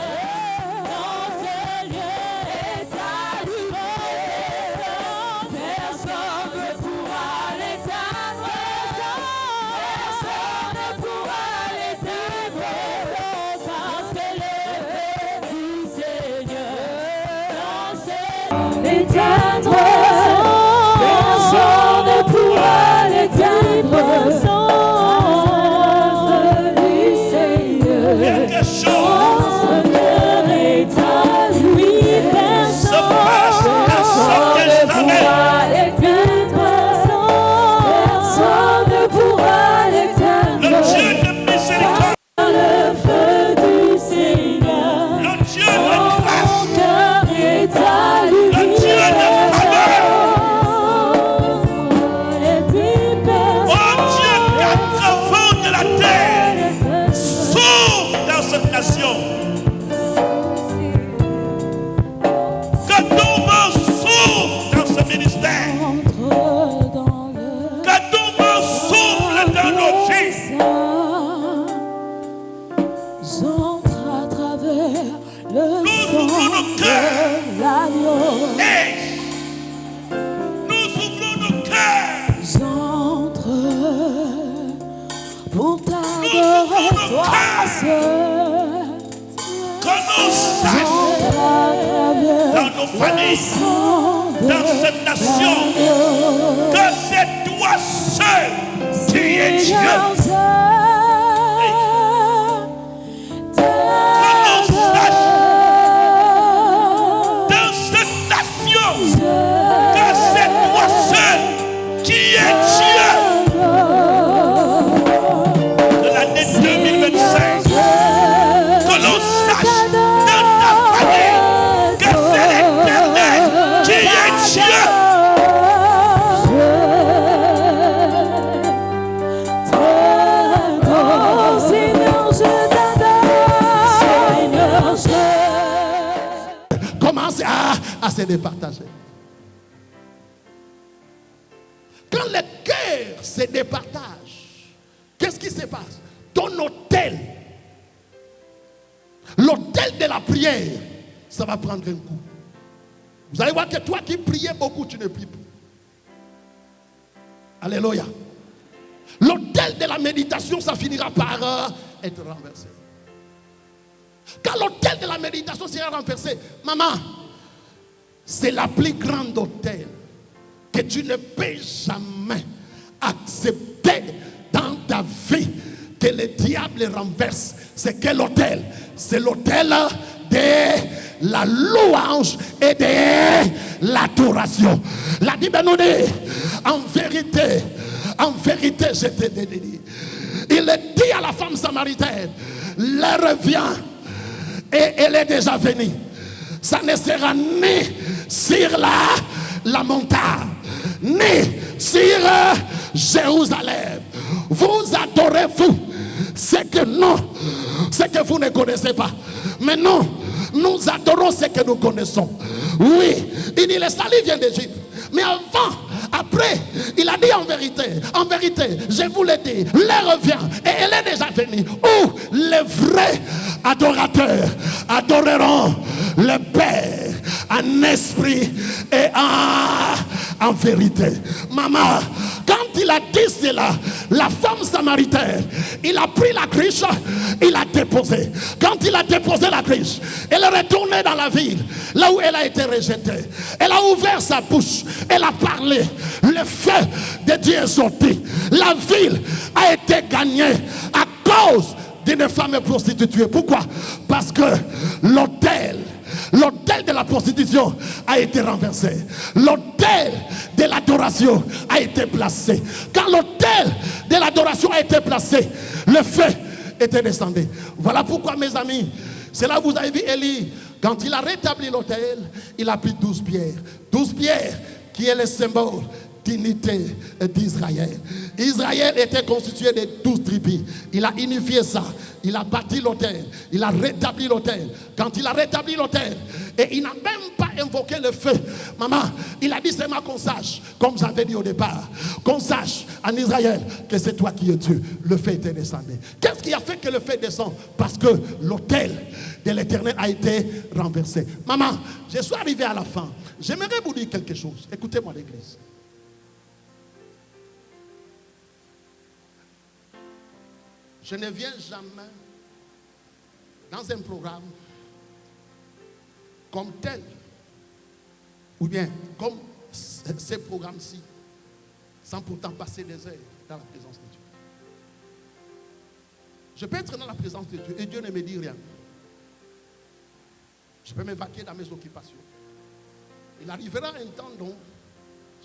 dans ces lieux est allumé. Personne ne pourra l'éteindre. Personne ne pourra l'éteindre. Parce que le feu du Seigneur dans ces l'éteindre. Personne ne pourra l'éteindre. Quelque chose Est allumé. se passe à cet instant. Personne ne pourra l'éteindre. Le Dieu de miséricorde, Le feu du Seigneur. le Dieu de grâce, Mon cœur est allumé. le Dieu de faveur, oh Dieu, quatre vents de la terre s'ouvrent dans cette nation. Que ton vent s'ouvre dans ce ministère. Entre dans nos cœurs, qu'on nous sache dans nos familles, dans cette nation, que c'est toi seul qui es Dieu. Qu'on nous sache dans cette nation, que c'est toi seul qui es Dieu. De l'année 2025, que l'on sache dans ta famille que c'est l'Éternel qui est Dieu. Commence à se départager. Quand le cœur se départage, qu'est-ce qui se passe? Ton hôtel, l'hôtel de la prière, ça va prendre un coup. Vous allez voir que toi qui priais beaucoup, tu ne pries plus. Alléluia. L'hôtel de la méditation, ça finira par être renversé. Quand l'hôtel de la méditation sera renversé, maman, c'est la plus grande hôtel que tu ne peux jamais accepter dans ta vie que le diable renverse. C'est quel hôtel? C'est l'hôtel de la louange et de l'adoration. La Bible nous dit, en vérité, je te dis. Il dit à la femme samaritaine, l'heure vient et elle est déjà venue. Ça ne sera ni sur la montagne, ni sur Jérusalem. Vous adorez-vous ce que vous ne connaissez pas. Mais non, nous adorons ce que nous connaissons. Oui, il dit le salut vient d'Égypte. Mais après, il a dit en vérité, je vous l'ai dit, l'heure vient et elle est déjà venue où les vrais adorateurs adoreront le Père en esprit et en vérité. Maman, quand il a dit cela, la femme samaritaine, il a pris la cruche, il a déposé. Quand il a déposé la cruche, elle est retournée dans la ville, là où elle a été rejetée. Elle a ouvert sa bouche, elle a parlé. Le feu de Dieu est sorti. La ville a été gagnée à cause d'une femme prostituée. Pourquoi? Parce que l'autel de la prostitution a été renversé. L'autel de l'adoration a été placé. Quand l'autel de l'adoration a été placé, le feu était descendu. Voilà pourquoi, mes amis, c'est là que vous avez vu Élie. Quand il a rétabli l'autel, il a pris 12 pierres. 12 pierres qui est le symbole d'unité d'Israël. Israël était constitué de 12 tribus. Il a unifié ça. Il a bâti l'autel. Il a rétabli l'autel. Quand il a rétabli l'autel, et il n'a même pas invoqué le feu. Maman, il a dit seulement qu'on sache, comme j'avais dit au départ, qu'on sache en Israël que c'est toi qui es Dieu. Le feu était descendu. Qu'est-ce qui a fait que le feu descend? Parce que l'autel de l'Éternel a été renversé. Maman, je suis arrivé à la fin. J'aimerais vous dire quelque chose. Écoutez-moi, l'église. Je ne viens jamais dans un programme comme tel, ou bien comme ces programmes-ci, sans pourtant passer des heures dans la présence de Dieu. Je peux être dans la présence de Dieu et Dieu ne me dit rien. Je peux m'évacuer dans mes occupations. Il arrivera un temps dont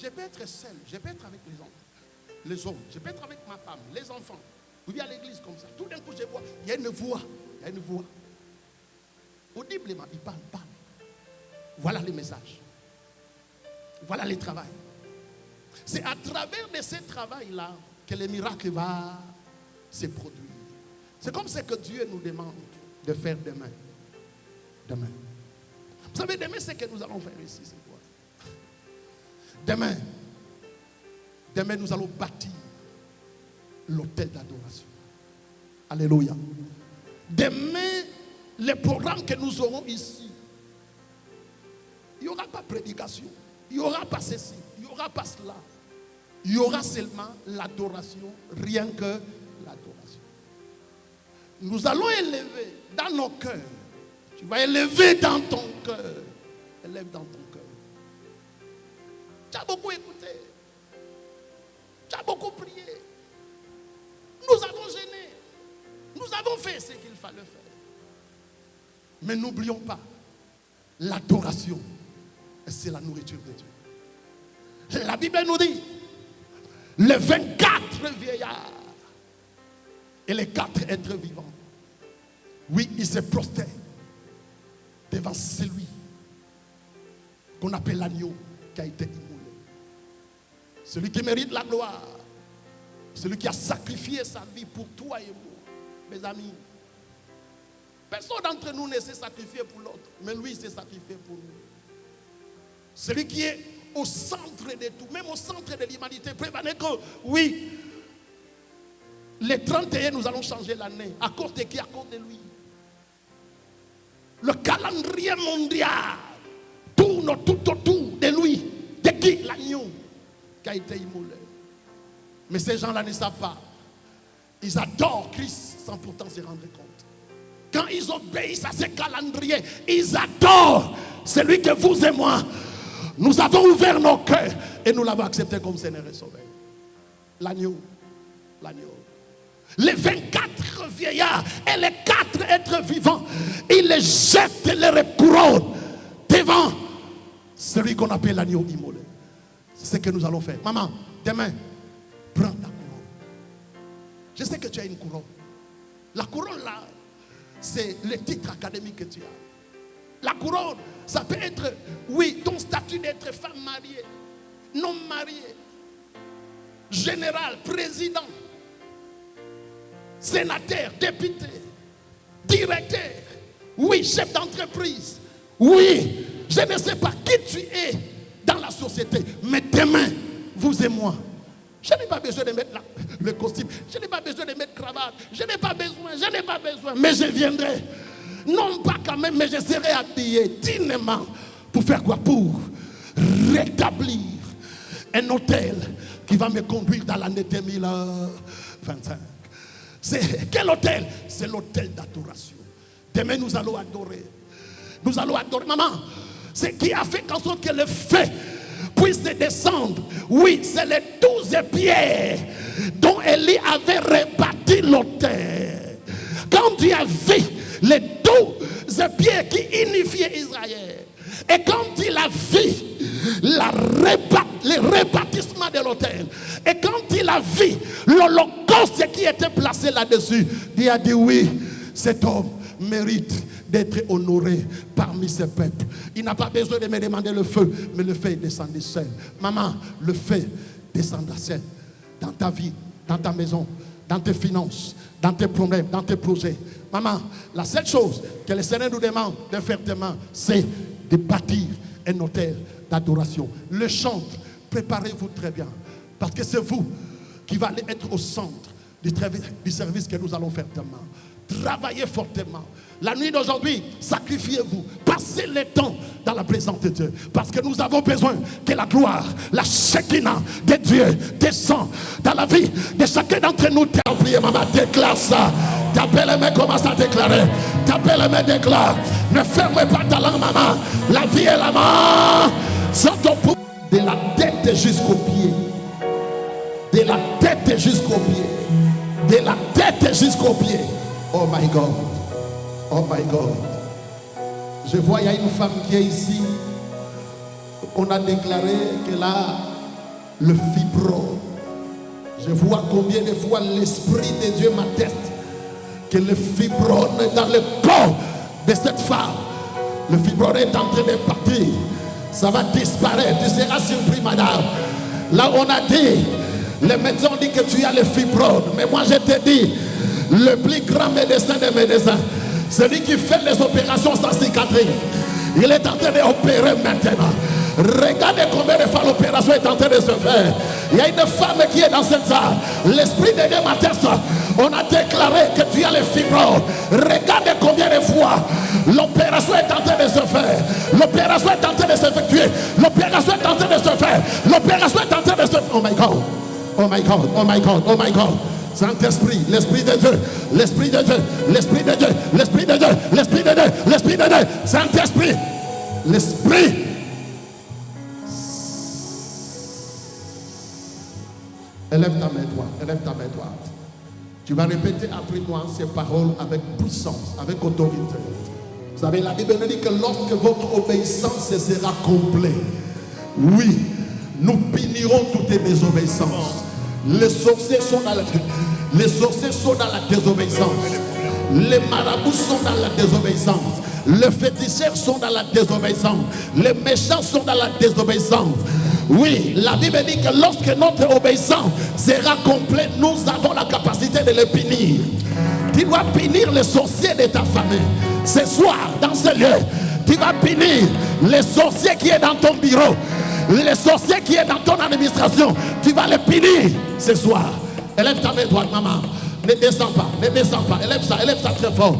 je peux être seul, je peux être avec les hommes, je peux être avec ma femme, les enfants. Vous venez à l'église comme ça. Tout d'un coup, je vois, il y a une voix. Audiblement, il parle. Voilà les messages. Voilà les travails. C'est à travers de ces travails-là que le miracle va se produire. C'est comme ce que Dieu nous demande de faire demain. Demain. Vous savez, demain, ce que nous allons faire ici, c'est quoi? Demain, nous allons bâtir l'autel d'adoration. Alléluia. Demain, les programmes que nous aurons ici, il n'y aura pas prédication, il n'y aura pas ceci, il n'y aura pas cela. Il y aura seulement l'adoration, rien que l'adoration. Nous allons élever dans nos cœurs. Tu vas élever dans ton cœur. Élève dans ton cœur. Tu as beaucoup écouté. Tu as beaucoup prié. Nous avons gêné. Nous avons fait ce qu'il fallait faire. Mais n'oublions pas, l'adoration, c'est la nourriture de Dieu. La Bible nous dit, les 24 vieillards et les 4 êtres vivants, oui, ils se prosternent devant celui qu'on appelle l'agneau qui a été immolé. Celui qui mérite la gloire. Celui qui a sacrifié sa vie pour toi et moi. Mes amis, personne d'entre nous ne s'est sacrifié pour l'autre, mais lui s'est sacrifié pour nous. Celui qui est au centre de tout, même au centre de l'humanité. Prévenez que, oui, les 31, nous allons changer l'année. À cause de qui? À cause de lui. Le calendrier mondial tourne tout autour de lui. De qui? L'agneau qui a été immolé. Mais ces gens-là ne savent pas. Ils adorent Christ sans pourtant se rendre compte. Quand ils obéissent à ce calendrier, ils adorent celui que vous et moi, nous avons ouvert nos cœurs et nous l'avons accepté comme Seigneur et Sauveur. L'agneau. L'agneau. Les 24 vieillards et les 4 êtres vivants, ils les jettent les couronnes devant celui qu'on appelle l'agneau immolé. C'est ce que nous allons faire. Maman, demain, prends ta couronne. Je sais que tu as une couronne. La couronne là, c'est le titre académique que tu as. La couronne, ça peut être, oui, ton statut d'être femme mariée, non mariée, général, président, sénateur, député, directeur, oui, chef d'entreprise, oui, je ne sais pas qui tu es dans la société, mais demain, vous et moi, je n'ai pas besoin de mettre le costume, je n'ai pas besoin de mettre cravate, je n'ai pas besoin, mais je viendrai. Non pas quand même, mais je serai habillé dignement. Pour faire quoi? Pour rétablir un hôtel qui va me conduire dans l'année 2025. C'est quel hôtel? C'est l'hôtel d'adoration. Demain nous allons adorer. Nous allons adorer. Maman, c'est qui a fait en sorte que le feu puisse descendre. Oui, c'est les 12 pierres dont Élie avait rebâti l'hôtel. Quand tu as vu les 12 pierres qui unifiaient Israël, et quand il a vu le rebâtissement de l'autel, et quand il a vu l'holocauste qui était placé là-dessus, il a dit oui, cet homme mérite d'être honoré parmi ce peuple. Il n'a pas besoin de me demander le feu, mais le feu est descendu seul. Maman, le feu descendra seul dans ta vie, dans ta maison, dans tes finances, dans tes problèmes, dans tes projets. Maman, la seule chose que le Seigneur nous demande de faire demain, c'est de bâtir un hôtel d'adoration. Le chantre, préparez-vous très bien, parce que c'est vous qui allez être au centre du service que nous allons faire demain. Travaillez fortement. La nuit d'aujourd'hui, sacrifiez-vous. Passez le temps dans la présence de Dieu. Parce que nous avons besoin que la gloire, la Shekinah de Dieu descend dans la vie de chacun d'entre nous. Priez, maman, déclare ça. T'appelles les mains, commence à déclarer. T'appelles les mains, déclare. Ne ferme pas ta langue, maman. La vie est la main. Sans ton pouls. De la tête jusqu'au pied. De la tête jusqu'au pied. De la tête jusqu'au pied. Oh my God. Oh my God. Je vois, il y a une femme qui est ici. On a déclaré qu'elle a le fibrome. Je vois combien de fois l'Esprit de Dieu m'atteste que le fibrome est dans le corps de cette femme. Le fibrome est en train de partir. Ça va disparaître. Tu seras surpris, madame. Là, on a dit, les médecins ont dit que tu as le fibrome. Mais moi, je te dis, le plus grand médecin des médecins, celui qui fait les opérations sans cicatrice, il est en train d'opérer maintenant. Regardez combien de fois l'opération est en train de se faire. Il y a une femme qui est dans cette salle. L'Esprit de Dieu m'atteste. On a déclaré que tu as le fibrome. Regardez combien de fois l'opération est en train de se faire. L'opération est en train de s'effectuer. L'opération est en train de se faire. L'opération est en train de se faire. Oh my God. Oh my God. Oh my God. Oh my God. Saint-Esprit, l'Esprit de Dieu, l'Esprit de Dieu, l'Esprit de Dieu, l'Esprit de Dieu, l'Esprit de Dieu, l'Esprit de Dieu, Saint-Esprit, l'Esprit. Élève ta main droite, élève ta main droite. Tu vas répéter après moi ces paroles avec puissance, avec autorité. Vous savez, la Bible nous dit que lorsque votre obéissance sera complète, oui, nous punirons toutes les désobéissances. Les sorciers sont dans la désobéissance. Les marabouts sont dans la désobéissance. Les féticheurs sont dans la désobéissance. Les méchants sont dans la désobéissance. Oui, la Bible dit que lorsque notre obéissance sera complète, nous avons la capacité de les punir. Tu dois punir les sorciers de ta famille. Ce soir, dans ce lieu, tu vas punir les sorciers qui est dans ton bureau. Les sorciers qui est dans ton administration. Tu vas les punir ce soir. Élève ta main droite, maman. Ne descends pas, ne descends pas. Élève ça très fort.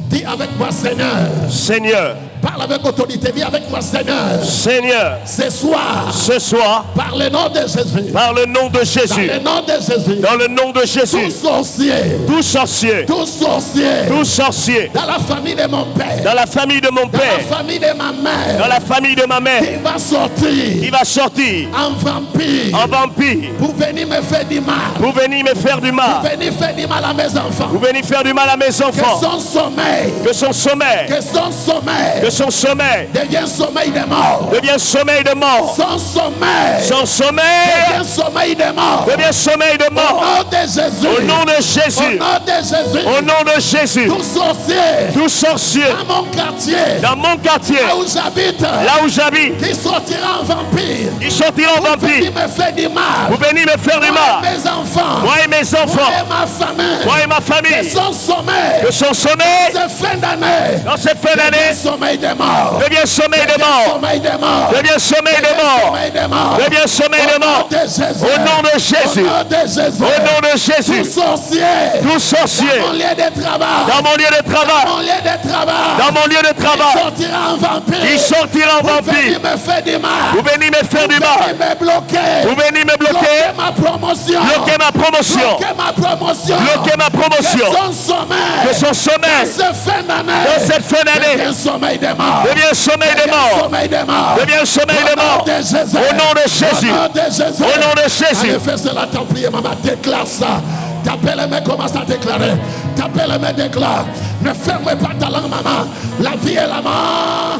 Dis avec moi, Seigneur. Seigneur. Parle avec autorité, dis avec moi, Seigneur. Seigneur. Ce soir, par le nom de Jésus. Par le nom de Jésus. Dans le nom de Jésus. Dans le nom de Jésus. Tout sorcier. Tout sorcier. Tout sorcier. Tout sorcier. Dans la famille de mon père. Dans la famille de mon père. Dans la famille de ma mère. Dans la famille de ma mère. Qui va sortir. Qui va sortir. En vampire. En vampire. Pour venir me faire du mal. Pour venir me faire du mal. Pour venir faire du mal à mes enfants. Pour venir faire du mal à mes enfants. Que son sommeil. Que son sommeil. Que son sommeil. Que son sommeil. Devient sommeil de mort. Devient sommeil de mort. Son sommeil. Son sommeil. Devient sommeil de mort. Devient sommeil de mort. Au nom de Jésus. Au nom de Jésus. Au nom de Jésus. Au nom de Jésus. Tout sorcier. Tout sorcier. Dans mon quartier. Dans mon quartier. Là où j'habite. Là où j'habite. Qui sortira en vampire. Qui sortira en vampire. Pour venir me faire du mal. Pour venir me faire du mal. Moi et mes enfants. Moi et mes enfants. Moi et ma famille. Moi et ma famille. Que son sommeil. Que son sommeil. Dans cette fin d'année. Dans cette fin d'année. Sommeil de mort. Devient sommeil de mort. Sommeil de mort. Devient sommeil de mort. Devient sommeil de mort. Au nom de Jésus. Au nom de Jésus. Tout sorcier. Tout sorcier. Dans mon lieu de travail. Dans mon lieu de travail. Dans mon lieu de travail. Dans mon lieu de travail. Il sortira en vampire. Il sortira en vampire. Vous venez me faire du mal. Vous venez me faire du mal. Vous venez me bloquer. Vous venez me bloquer. Bloquez ma promotion. Bloquez ma promotion. Bloquez ma promotion. Bloquez ma promotion. Que son sommeil. Que son sommeil. Dans cette fin d'année. Dans cette fin d'année. Devient sommeil de mort. Devient sommeil de mort. Sommeil de mort. Devient sommeil de mort. Au nom de Jésus. Au nom de Jésus. Au nom de Jésus. Allez, fais cela, t'en prie, maman, déclare ça. T'appelles les mains, commence à déclarer. T'appelles les mains, déclare. Ne ferme pas ta langue, maman. La vie est la mort.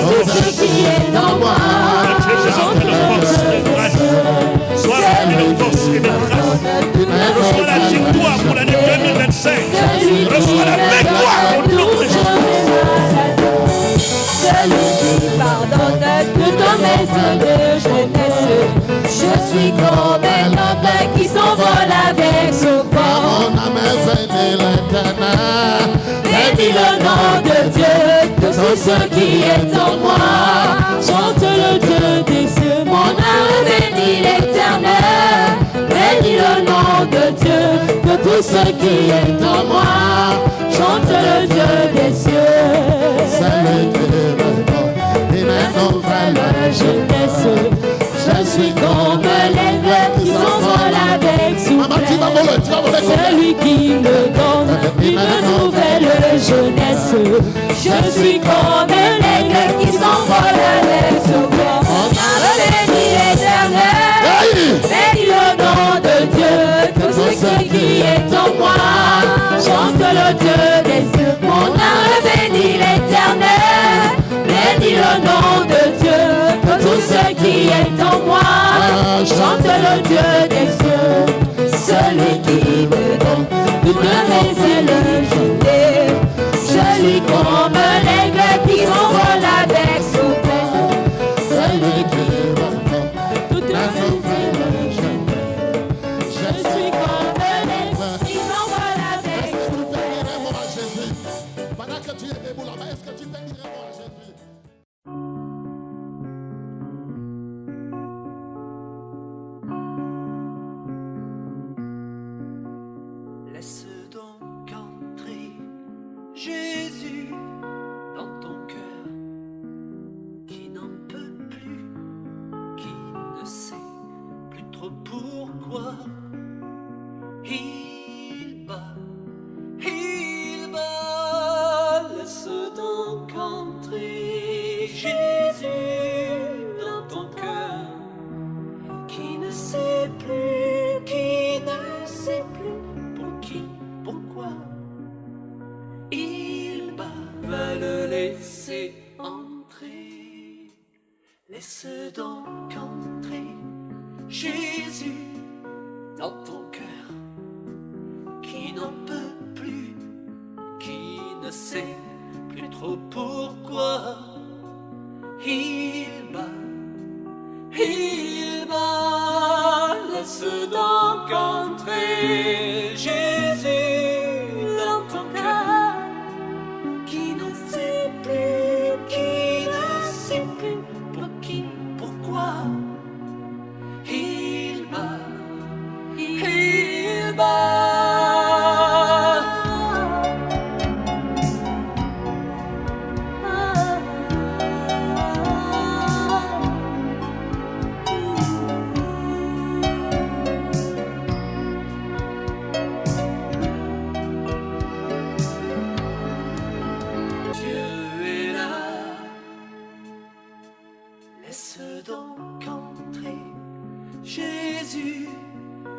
tout ce qui est en moi. Que Dieu apporte la force et la grâce. Sois rempli de force et de grâce. Reçois la victoire pour l'année 2025. Reçois la victoire au nom de Jésus. Celui qui pardonne toutes mes œuvres de jeunesse. Je suis comme un homme qui s'envole avec ce vent. Mon âme est bénie l'Éternel. Bénis le nom de Dieu, que tout ce qui est en moi. Chante le Dieu des cieux. Mon âme bénit l'Éternel. Bénis le nom de Dieu, que tout ce qui est en moi. Chante le Dieu des cieux. Celui qui me donne une nouvelle Jeunesse, je suis comme l'aigle qui s'envole avec souplesse. Celui qui me donne une nouvelle jeunesse. Je suis comme l'aigle qui s'envole avec souplesse. Mon âme bénit l'Éternel. Bénis le nom de Dieu, que tout ce qui est en moi. Chante le Dieu des cieux. Mon âme bénit l'Éternel. Bénis le nom de Dieu, que tout ce qui est en moi. Chante le Dieu des cieux. Celui qui me donne une nouvelle jeunesse. Celui comme l'aigle qui s'envole avec souplesse. Celui qui me donne toute la nouvelle jeunesse. Je suis comme l'aigle qui s'envole avec souplesse. Pendant que tu es debout là-bas, est-ce que tu peux dire moi à Jésus? Laisse donc entrer Jésus dans ton cœur, qui n'en peut plus, qui ne sait plus trop pourquoi. Il bat, laisse donc entrer Jésus dans ton cœur, qui ne sait plus, qui ne sait plus pour qui, pourquoi. Il va le laisser entrer. Laisse donc entrer Jésus dans ton cœur, qui n'en peut plus, qui ne sait plus trop pourquoi. Il bat, laisse donc entrer Jésus dans ton cœur, qui n'en sait plus, qui ne sait plus pour qui, pourquoi. Il bat. Dieu est là, laisse donc entrer Jésus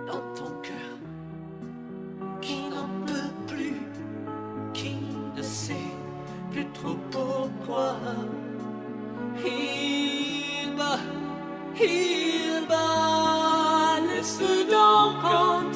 dans ton cœur, qui n'en peut plus, qui ne sait plus trop pourquoi. Il bat, laisse donc entrer